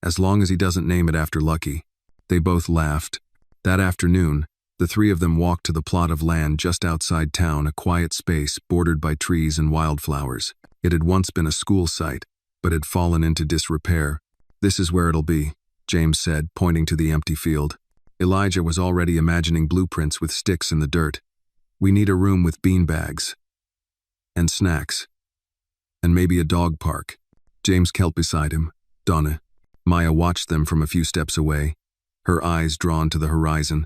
As long as he doesn't name it after Lucky. They both laughed. That afternoon, the three of them walked to the plot of land just outside town, a quiet space bordered by trees and wildflowers. It had once been a school site, but had fallen into disrepair. This is where it'll be, James said, pointing to the empty field. Elijah was already imagining blueprints with sticks in the dirt. We need a room with beanbags. and snacks, and maybe a dog park. James knelt beside him. Donna. Maya watched them from a few steps away, her eyes drawn to the horizon.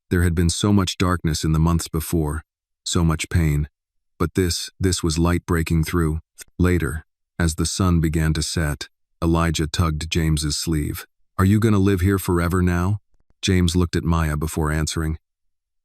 There had been so much darkness in the months before, so much pain. But this was light breaking through. Later, as the sun began to set, Elijah tugged James's sleeve. Are you gonna live here forever now? James looked at Maya before answering.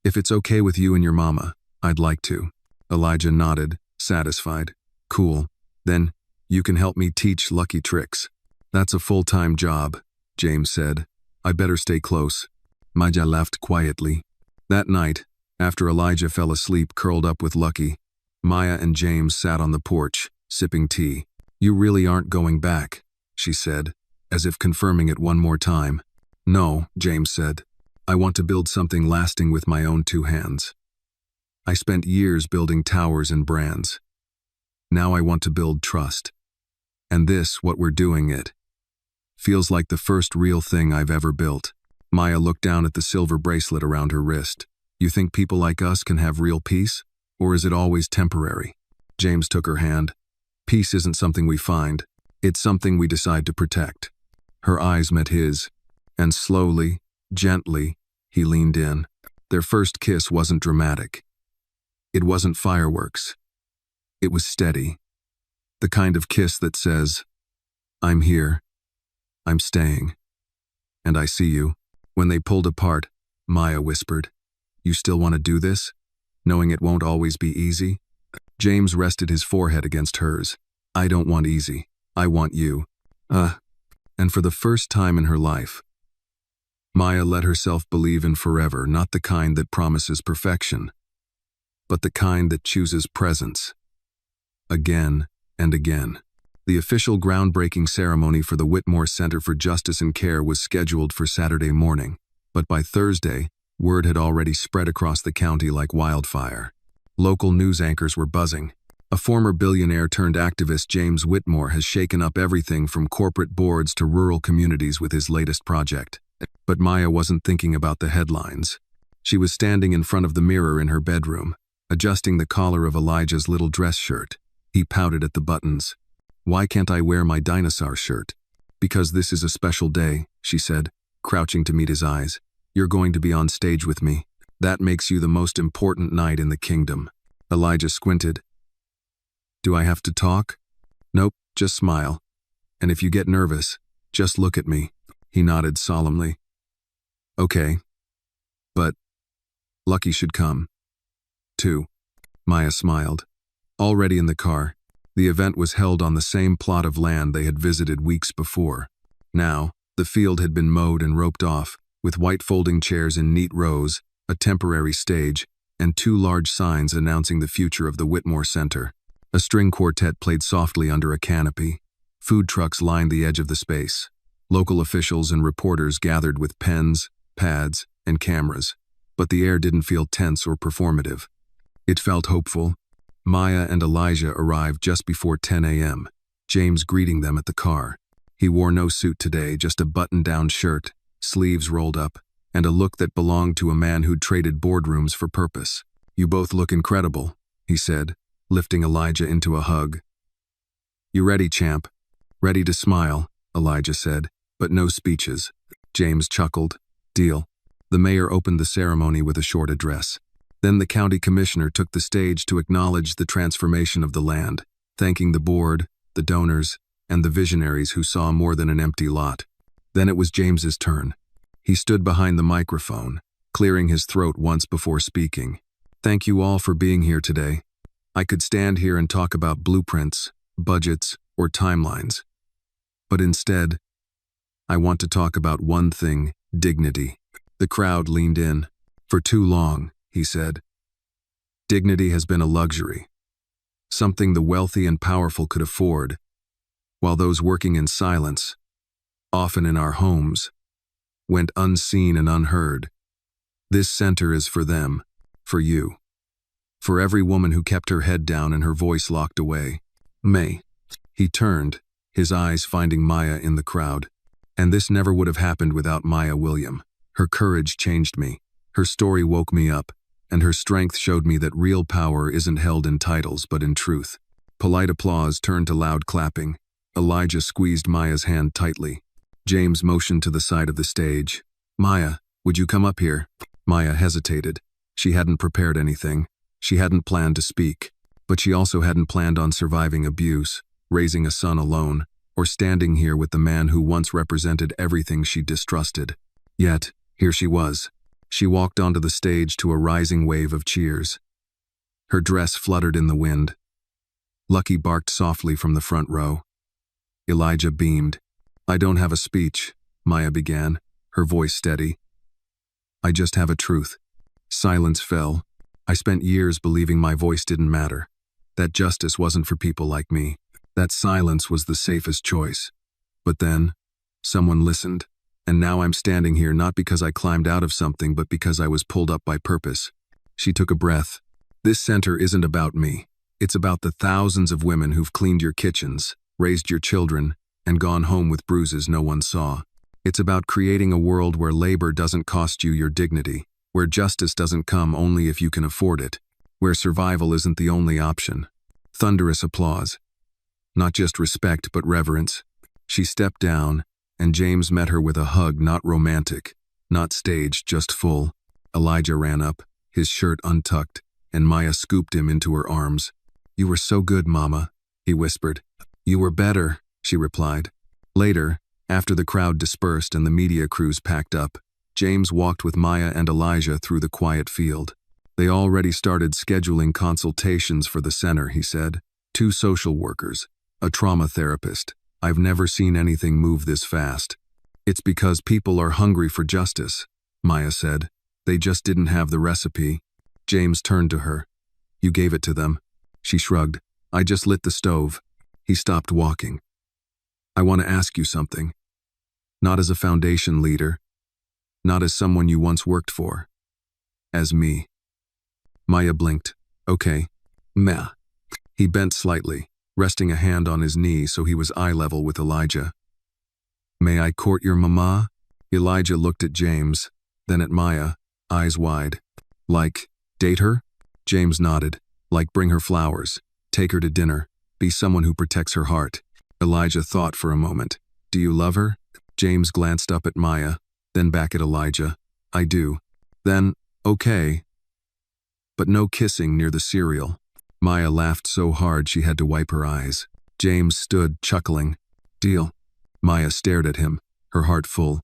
If it's okay with you and your mama, I'd like to. Elijah nodded, satisfied. Cool. Then, you can help me teach Lucky tricks. That's a full-time job, James said. I better stay close. Maya laughed quietly. That night, after Elijah fell asleep curled up with Lucky, Maya and James sat on the porch, sipping tea. You really aren't going back, she said, as if confirming it one more time. No, James said. I want to build something lasting with my own two hands. I spent years building towers and brands. Now I want to build trust. And this, what we're doing it, feels like the first real thing I've ever built. Maya looked down at the silver bracelet around her wrist. You think people like us can have real peace? Or is it always temporary? James took her hand. Peace isn't something we find. It's something we decide to protect. Her eyes met his, and slowly, gently, he leaned in. Their first kiss wasn't dramatic. It wasn't fireworks. It was steady. The kind of kiss that says, I'm here. I'm staying. And I see you. When they pulled apart, Maya whispered, You still want to do this? Knowing it won't always be easy? James rested his forehead against hers. I don't want easy. I want you. And for the first time in her life, Maya let herself believe in forever, not the kind that promises perfection, but the kind that chooses presence. Again and again. The official groundbreaking ceremony for the Whitmore Center for Justice and Care was scheduled for Saturday morning, but by Thursday, word had already spread across the county like wildfire. Local news anchors were buzzing. A former billionaire turned activist, James Whitmore, has shaken up everything from corporate boards to rural communities with his latest project. But Maya wasn't thinking about the headlines. She was standing in front of the mirror in her bedroom, adjusting the collar of Elijah's little dress shirt. He pouted at the buttons. Why can't I wear my dinosaur shirt? Because this is a special day, she said, crouching to meet his eyes. You're going to be on stage with me. That makes you the most important night in the kingdom. Elijah squinted. Do I have to talk? Nope, just smile. And if you get nervous, just look at me. He nodded solemnly. Okay. But Lucky should come, too. Maya smiled. Already in the car, the event was held on the same plot of land they had visited weeks before. Now, the field had been mowed and roped off, with white folding chairs in neat rows, a temporary stage, and two large signs announcing the future of the Whitmore Center. A string quartet played softly under a canopy. Food trucks lined the edge of the space. Local officials and reporters gathered with pens, pads, and cameras. But the air didn't feel tense or performative. It felt hopeful. Maya and Elijah arrived just before 10 a.m., James greeting them at the car. He wore no suit today, just a button-down shirt, sleeves rolled up, and a look that belonged to a man who'd traded boardrooms for purpose. You both look incredible, he said, lifting Elijah into a hug. You ready, champ? Ready to smile, Elijah said, but no speeches. James chuckled. Deal. The mayor opened the ceremony with a short address. Then the county commissioner took the stage to acknowledge the transformation of the land, thanking the board, the donors, and the visionaries who saw more than an empty lot. Then it was James's turn. He stood behind the microphone, clearing his throat once before speaking. Thank you all for being here today. I could stand here and talk about blueprints, budgets, or timelines. But instead, I want to talk about one thing, dignity. The crowd leaned in. For too long, he said. Dignity has been a luxury, something the wealthy and powerful could afford, while those working in silence, often in our homes, went unseen and unheard. This center is for them, for you, for every woman who kept her head down and her voice locked away. May. He turned, his eyes finding Maya in the crowd. And this never would have happened without Maya William. Her courage changed me. Her story woke me up. and her strength showed me that real power isn't held in titles but in truth. Polite applause turned to loud clapping. Elijah squeezed Maya's hand tightly. James motioned to the side of the stage. "Maya, would you come up here?" Maya hesitated. She hadn't prepared anything. She hadn't planned to speak. But she also hadn't planned on surviving abuse, raising a son alone, or standing here with the man who once represented everything she distrusted. Yet, here she was. She walked onto the stage to a rising wave of cheers. Her dress fluttered in the wind. Lucky barked softly from the front row. Elijah beamed. "I don't have a speech," Maya began, her voice steady. "I just have a truth." Silence fell. I spent years believing my voice didn't matter, that justice wasn't for people like me, that silence was the safest choice. But then, someone listened, and now I'm standing here not because I climbed out of something but because I was pulled up by purpose. She took a breath. "This center isn't about me. It's about the thousands of women who've cleaned your kitchens, raised your children, and gone home with bruises no one saw. It's about creating a world where labor doesn't cost you your dignity, where justice doesn't come only if you can afford it, where survival isn't the only option." Thunderous applause. Not just respect but reverence. She stepped down, and James met her with a hug not romantic, not staged, just full. Elijah ran up, his shirt untucked, and Maya scooped him into her arms. "You were so good, Mama," he whispered. "You were better," she replied. Later, after the crowd dispersed and the media crews packed up, James walked with Maya and Elijah through the quiet field. "They already started scheduling consultations for the center," he said. "2 social workers, a trauma therapist. I've never seen anything move this fast." "It's because people are hungry for justice," Maya said. "They just didn't have the recipe." James turned to her. "You gave it to them." She shrugged. "I just lit the stove." He stopped walking. "I want to ask you something. Not as a foundation leader. Not as someone you once worked for. As me." Maya blinked. "Okay." "Meh." He bent slightly, resting a hand on his knee so he was eye level with Elijah. "May I court your mama?" Elijah looked at James, then at Maya, eyes wide. "Like, date her?" James nodded. "Like, bring her flowers, take her to dinner, be someone who protects her heart." Elijah thought for a moment. "Do you love her?" James glanced up at Maya, then back at Elijah. "I do." "Then, okay. But no kissing near the cereal." Maya laughed so hard she had to wipe her eyes. James stood, chuckling. "Deal." Maya stared at him, her heart full.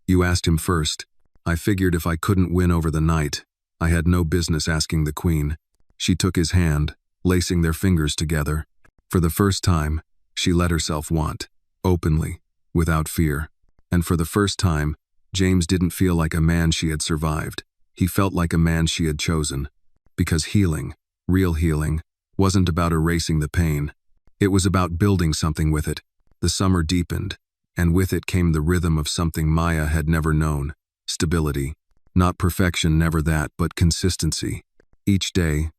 "You asked him first. I figured if I couldn't win over the night, I had no business asking the queen." She took his hand, lacing their fingers together. For the first time, she let herself want, openly, without fear. And for the first time, James didn't feel like a man she had survived. He felt like a man she had chosen. Because healing, real healing, wasn't about erasing the pain. It was about building something with it. The summer deepened, and with it came the rhythm of something Maya had never known. Stability. Not perfection, never that, but consistency. Each day,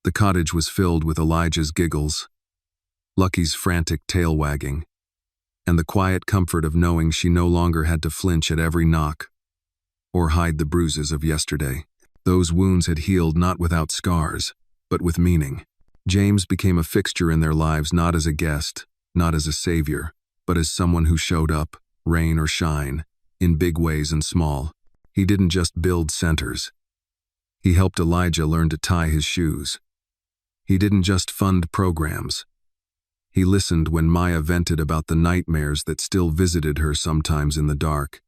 the cottage was filled with Elijah's giggles, Lucky's frantic tail wagging, and the quiet comfort of knowing she no longer had to flinch at every knock or hide the bruises of yesterday. Those wounds had healed not without scars, but with meaning. James became a fixture in their lives, not as a guest, not as a savior, but as someone who showed up, rain or shine, in big ways and small. He didn't just build centers. He helped Elijah learn to tie his shoes. He didn't just fund programs. He listened when Maya vented about the nightmares that still visited her sometimes in the dark.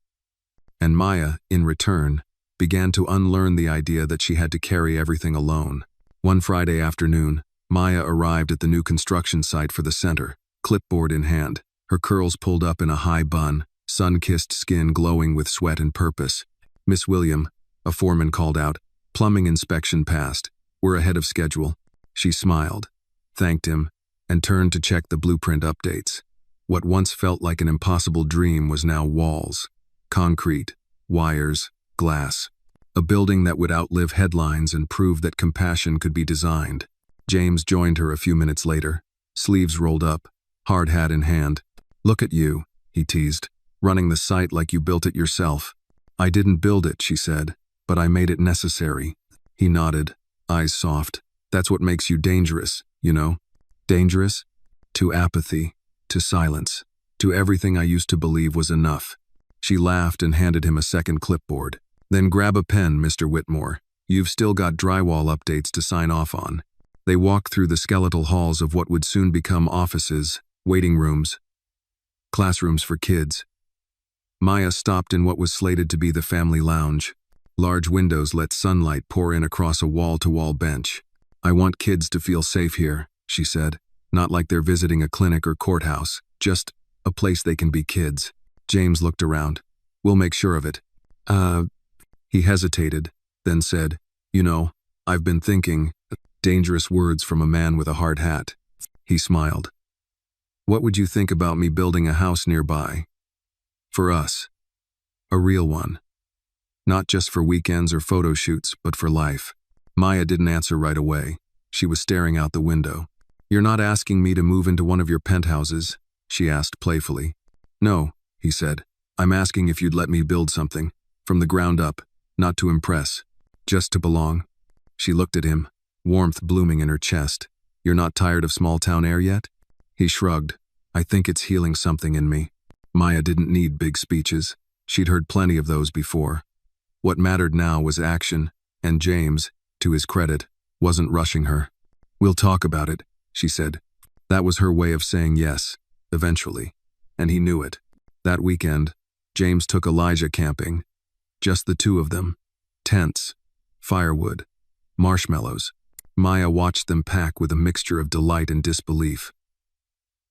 And Maya, in return, began to unlearn the idea that she had to carry everything alone. One Friday afternoon, Maya arrived at the new construction site for the center, clipboard in hand, her curls pulled up in a high bun, sun-kissed skin glowing with sweat and purpose. "Miss William," a foreman called out, "plumbing inspection passed. We're ahead of schedule." She smiled, thanked him, and turned to check the blueprint updates. What once felt like an impossible dream was now walls, concrete, wires, glass. A building that would outlive headlines and prove that compassion could be designed. James joined her a few minutes later, sleeves rolled up, hard hat in hand. "Look at you," he teased, "running the site like you built it yourself." "I didn't build it," she said, "but I made it necessary." He nodded, eyes soft. That's what makes you dangerous, you know? Dangerous? To apathy, to silence, to everything I used to believe was enough. She laughed and handed him a second clipboard. Then grab a pen, Mr. Whitmore. You've still got drywall updates to sign off on. They walked through the skeletal halls of what would soon become offices, waiting rooms, classrooms for kids. Maya stopped in what was slated to be the family lounge. Large windows let sunlight pour in across a wall-to-wall bench. I want kids to feel safe here, she said. Not like they're visiting a clinic or courthouse, just a place they can be kids. James looked around. We'll make sure of it. He hesitated, then said, You know, I've been thinking. Dangerous words from a man with a hard hat. He smiled. What would you think about me building a house nearby? For us. A real one. Not just for weekends or photo shoots, but for life. Maya didn't answer right away. She was staring out the window. You're not asking me to move into one of your penthouses? She asked playfully. No, he said. I'm asking if you'd let me build something. From the ground up, not to impress. Just to belong. She looked at him, warmth blooming in her chest. You're not tired of small-town air yet? He shrugged. I think it's healing something in me. Maya didn't need big speeches. She'd heard plenty of those before. What mattered now was action, and James, to his credit, wasn't rushing her. We'll talk about it, she said. That was her way of saying yes, eventually. And he knew it. That weekend, James took Elijah camping. Just the two of them. Tents, firewood, marshmallows. Maya watched them pack with a mixture of delight and disbelief.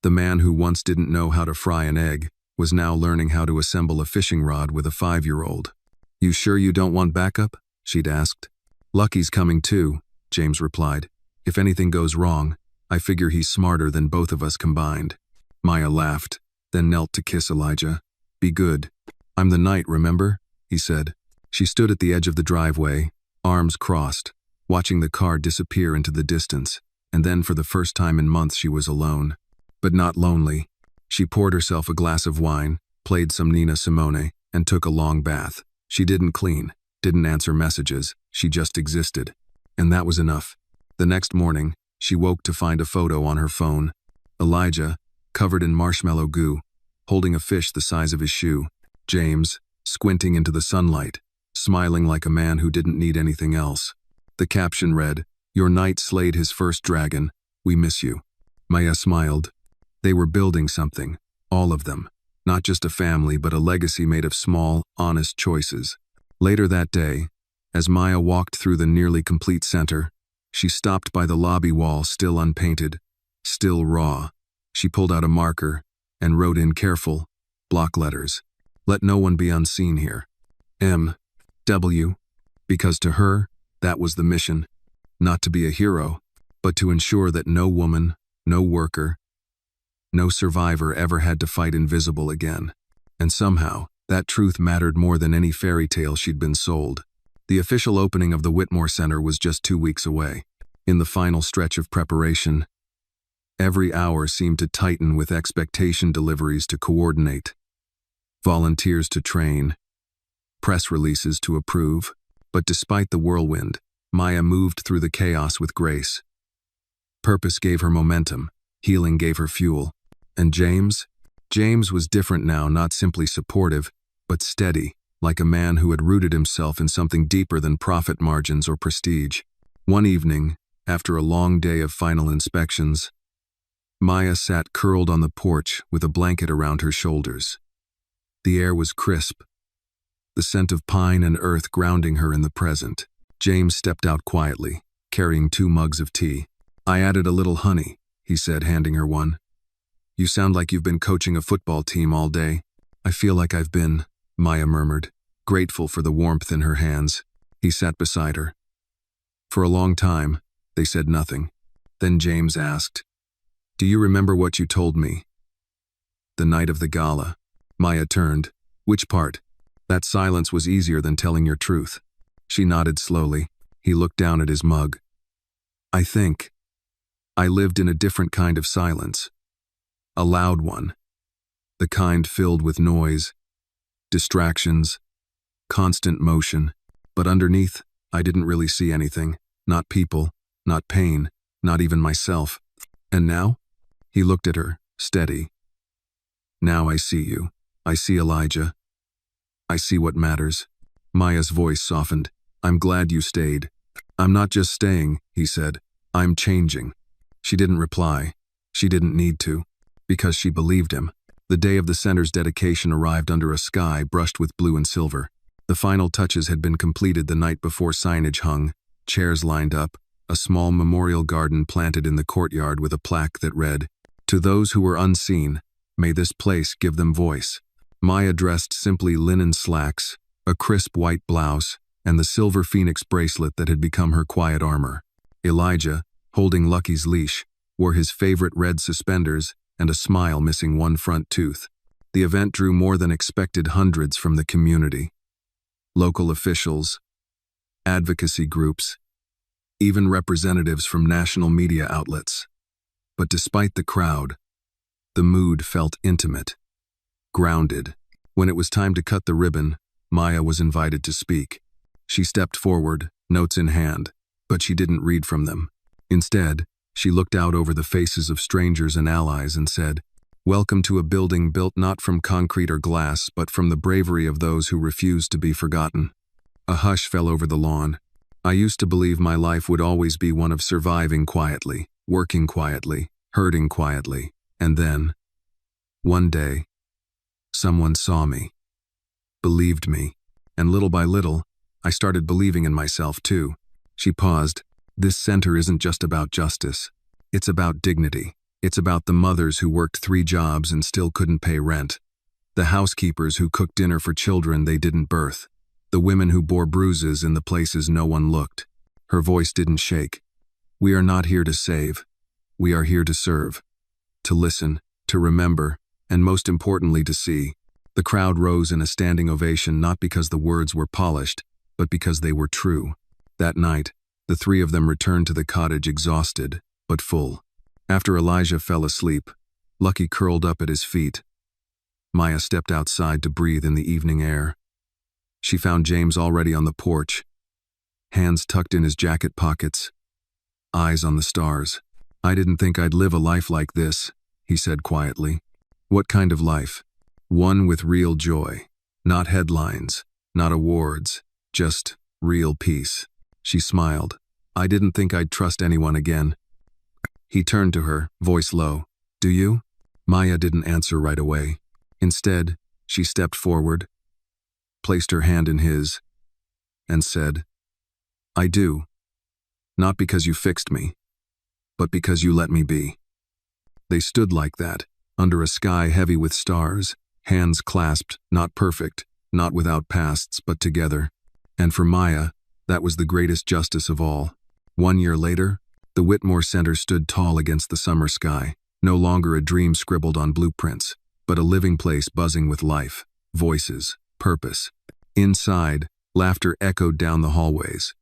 The man who once didn't know how to fry an egg was now learning how to assemble a fishing rod with a 5-year-old. You sure you don't want backup? She'd asked. Lucky's coming too, James replied. If anything goes wrong, I figure he's smarter than both of us combined. Maya laughed, then knelt to kiss Elijah. Be good. I'm the knight, remember? He said. She stood at the edge of the driveway, arms crossed, watching the car disappear into the distance, and then for the first time in months she was alone. But not lonely. She poured herself a glass of wine, played some Nina Simone, and took a long bath. She didn't clean, didn't answer messages, she just existed. And that was enough. The next morning, she woke to find a photo on her phone. Elijah, covered in marshmallow goo, holding a fish the size of his shoe. James, squinting into the sunlight, smiling like a man who didn't need anything else. The caption read, Your knight slayed his first dragon. We miss you. Maya smiled. They were building something, all of them. Not just a family, but a legacy made of small, honest choices. Later that day, as Maya walked through the nearly complete center, she stopped by the lobby wall still unpainted, still raw. She pulled out a marker and wrote in careful, block letters. Let no one be unseen here. M.W. Because to her, that was the mission. Not to be a hero, but to ensure that no woman, no worker, no survivor ever had to fight invisible again. And somehow, that truth mattered more than any fairy tale she'd been sold. The official opening of the Whitmore Center was just 2 weeks away. In the final stretch of preparation, every hour seemed to tighten with expectation deliveries to coordinate, volunteers to train, press releases to approve. But despite the whirlwind, Maya moved through the chaos with grace. Purpose gave her momentum, healing gave her fuel. And James was different now, not simply supportive, but steady, like a man who had rooted himself in something deeper than profit margins or prestige. One evening, after a long day of final inspections, Maya sat curled on the porch with a blanket around her shoulders. The air was crisp, the scent of pine and earth grounding her in the present. James stepped out quietly, carrying 2 mugs of tea. I added a little honey, he said, handing her one. You sound like you've been coaching a football team all day. I feel like I've been, Maya murmured, grateful for the warmth in her hands. He sat beside her. For a long time, they said nothing. Then James asked, Do you remember what you told me? The night of the gala. Maya turned. Which part? That silence was easier than telling your truth. She nodded slowly. He looked down at his mug. I think I lived in a different kind of silence. A loud one. The kind filled with noise, distractions, constant motion. But underneath, I didn't really see anything. Not people, not pain, not even myself. And now? He looked at her, steady. Now I see you. I see Elijah. I see what matters. Maya's voice softened. I'm glad you stayed. I'm not just staying, he said. I'm changing. She didn't reply. She didn't need to. Because she believed him. The day of the center's dedication arrived under a sky brushed with blue and silver. The final touches had been completed the night before signage hung, chairs lined up, a small memorial garden planted in the courtyard with a plaque that read, "To those who were unseen, may this place give them voice." Maya dressed simply linen slacks, a crisp white blouse, and the silver phoenix bracelet that had become her quiet armor. Elijah, holding Lucky's leash, wore his favorite red suspenders and a smile missing one front tooth. The event drew more than expected hundreds from the community. Local officials, advocacy groups, even representatives from national media outlets. But despite the crowd, the mood felt intimate, grounded. When it was time to cut the ribbon, Maya was invited to speak. She stepped forward, notes in hand, but she didn't read from them. Instead, she looked out over the faces of strangers and allies and said, "Welcome to a building built not from concrete or glass, but from the bravery of those who refused to be forgotten." A hush fell over the lawn. I used to believe my life would always be one of surviving quietly, working quietly, hurting quietly, and then, one day, someone saw me, believed me, and little by little, I started believing in myself too. She paused. This center isn't just about justice. It's about dignity. It's about the mothers who worked 3 jobs and still couldn't pay rent. The housekeepers who cooked dinner for children they didn't birth. The women who bore bruises in the places no one looked. Her voice didn't shake. We are not here to save. We are here to serve. To listen, to remember, and most importantly to see. The crowd rose in a standing ovation not because the words were polished, but because they were true. That night, the 3 of them returned to the cottage exhausted, but full. After Elijah fell asleep, Lucky curled up at his feet. Maya stepped outside to breathe in the evening air. She found James already on the porch, hands tucked in his jacket pockets, eyes on the stars. "I didn't think I'd live a life like this," he said quietly. "What kind of life?" "One with real joy. Not headlines, not awards, just real peace." She smiled. "I didn't think I'd trust anyone again." He turned to her, voice low. "Do you?" Maya didn't answer right away. Instead, she stepped forward, placed her hand in his, and said, "I do. Not because you fixed me, but because you let me be." They stood like that, under a sky heavy with stars, hands clasped, not perfect, not without pasts, but together. And for Maya, that was the greatest justice of all. 1 year later, the Whitmore Center stood tall against the summer sky, no longer a dream scribbled on blueprints, but a living place buzzing with life, voices, purpose. Inside, laughter echoed down the hallways.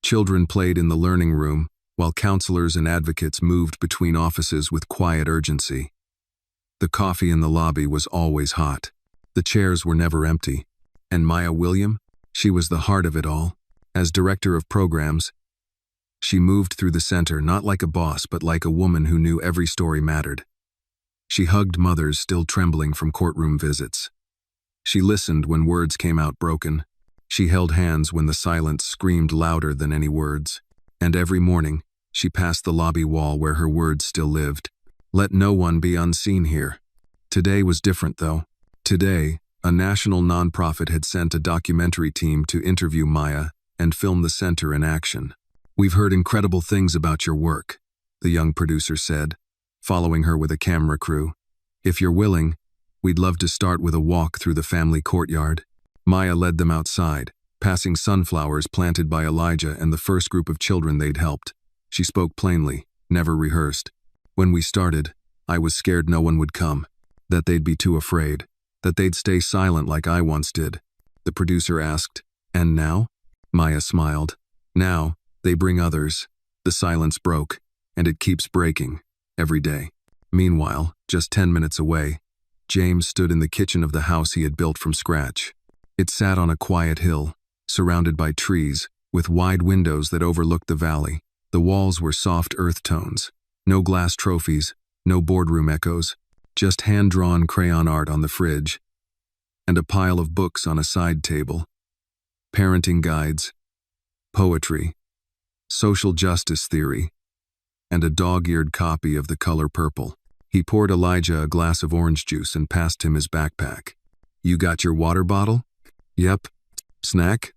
Children played in the learning room, while counselors and advocates moved between offices with quiet urgency. The coffee in the lobby was always hot. The chairs were never empty. And Maya William? She was the heart of it all. As director of programs, she moved through the center not like a boss but like a woman who knew every story mattered. She hugged mothers still trembling from courtroom visits. She listened when words came out broken. She held hands when the silence screamed louder than any words. And every morning, she passed the lobby wall where her words still lived. Let no one be unseen here. Today was different though. Today, a national nonprofit had sent a documentary team to interview Maya and film the center in action. "We've heard incredible things about your work," the young producer said, following her with a camera crew. "If you're willing, we'd love to start with a walk through the family courtyard." Maya led them outside, passing sunflowers planted by Elijah and the first group of children they'd helped. She spoke plainly, never rehearsed. "When we started, I was scared no one would come, that they'd be too afraid, that they'd stay silent like I once did." The producer asked, "And now?" Maya smiled. "Now, they bring others." The silence broke, and it keeps breaking, every day. Meanwhile, just 10 minutes away, James stood in the kitchen of the house he had built from scratch. It sat on a quiet hill, surrounded by trees, with wide windows that overlooked the valley. The walls were soft earth tones. No glass trophies, no boardroom echoes, just hand-drawn crayon art on the fridge, and a pile of books on a side table. Parenting guides, poetry, social justice theory, and a dog-eared copy of The Color Purple. He poured Elijah a glass of orange juice and passed him his backpack. "You got your water bottle?" "Yep." "Snack?"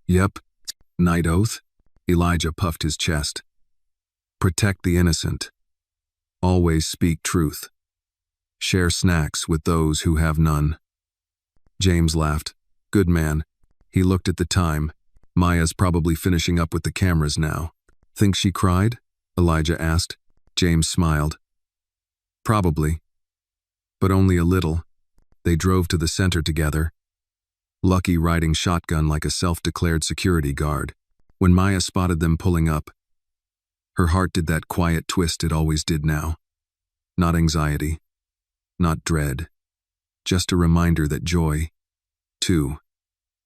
"Yep." "Night oath?" Elijah puffed his chest. "Protect the innocent. Always speak truth. Share snacks with those who have none." James laughed. "Good man." He looked at the time. Maya's probably finishing up with the cameras now. "Think she cried?" Elijah asked. James smiled. "Probably. But only a little." They drove to the center together, Lucky riding shotgun like a self-declared security guard. When Maya spotted them pulling up, her heart did that quiet twist it always did now. Not anxiety, not dread, just a reminder that joy, too,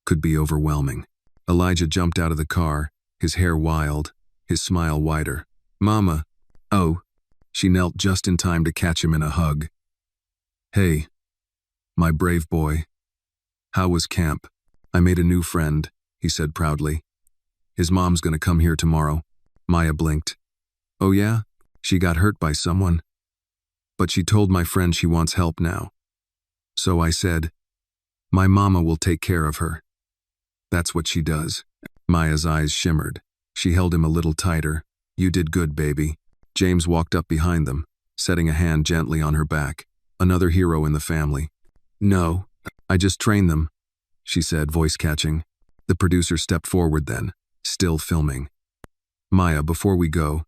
could be overwhelming. Elijah jumped out of the car, his hair wild, his smile wider. "Mama." "Oh." She knelt just in time to catch him in a hug. "Hey, my brave boy. How was camp?" "I made a new friend," he said proudly. "His mom's gonna come here tomorrow." Maya blinked. "Oh yeah? She got hurt by someone?" "But she told my friend she wants help now. So I said, my mama will take care of her. That's what she does." Maya's eyes shimmered. She held him a little tighter. "You did good, baby." James walked up behind them, setting a hand gently on her back. "Another hero in the family." "No, I just trained them," she said, voice catching. The producer stepped forward then, still filming. "Maya, before we go,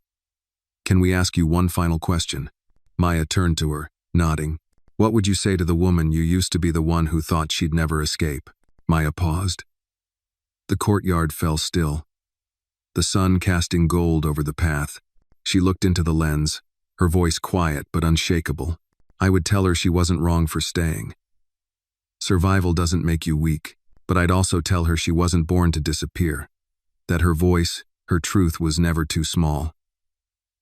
can we ask you one final question?" Maya turned to her, nodding. "What would you say to the woman you used to be, the one who thought she'd never escape?" Maya paused. The courtyard fell still, the sun casting gold over the path. She looked into the lens, her voice quiet but unshakable. "I would tell her she wasn't wrong for staying. Survival doesn't make you weak, but I'd also tell her she wasn't born to disappear, that her voice, her truth was never too small.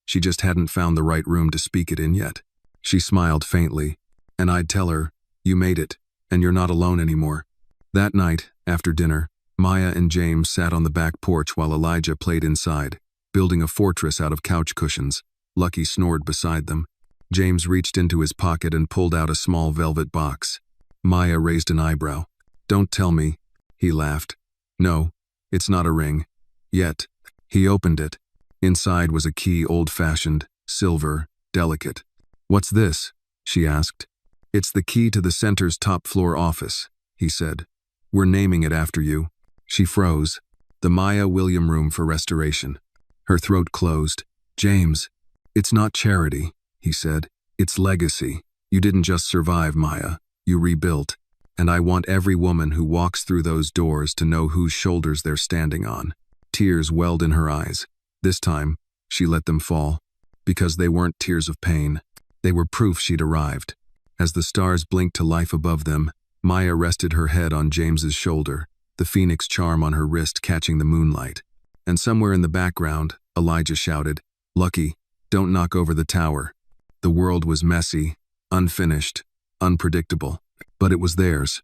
She just hadn't found the right room to speak it in yet." She smiled faintly. "And I'd tell her, you made it, and you're not alone anymore." That night, after dinner, Maya and James sat on the back porch while Elijah played inside, building a fortress out of couch cushions. Lucky snored beside them. James reached into his pocket and pulled out a small velvet box. Maya raised an eyebrow. "Don't tell me," he laughed. "No, it's not a ring. Yet." He opened it. Inside was a key, old-fashioned, silver, delicate. "What's this?" she asked. "It's the key to the center's top-floor office," he said. "We're naming it after you." She froze. "The Maya William Room for Restoration." Her throat closed. "James, it's not charity," he said. "It's legacy. You didn't just survive, Maya. You rebuilt. And I want every woman who walks through those doors to know whose shoulders they're standing on." Tears welled in her eyes. This time, she let them fall, because they weren't tears of pain. They were proof she'd arrived. As the stars blinked to life above them, Maya rested her head on James's shoulder, the phoenix charm on her wrist catching the moonlight. And somewhere in the background, Elijah shouted, "Lucky, don't knock over the tower." The world was messy, unfinished, unpredictable, but it was theirs.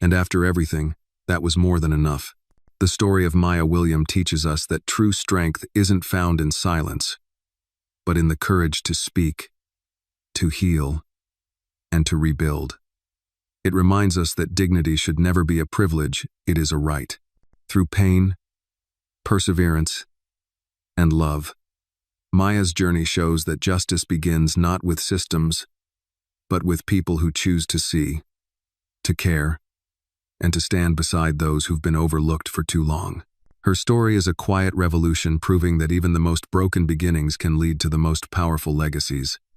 And after everything, that was more than enough. The story of Maya William teaches us that true strength isn't found in silence, but in the courage to speak, to heal, and to rebuild. It reminds us that dignity should never be a privilege, it is a right. Through pain, perseverance, and love, Maya's journey shows that justice begins not with systems, but with people who choose to see, to care, and to stand beside those who've been overlooked for too long. Her story is a quiet revolution proving that even the most broken beginnings can lead to the most powerful legacies.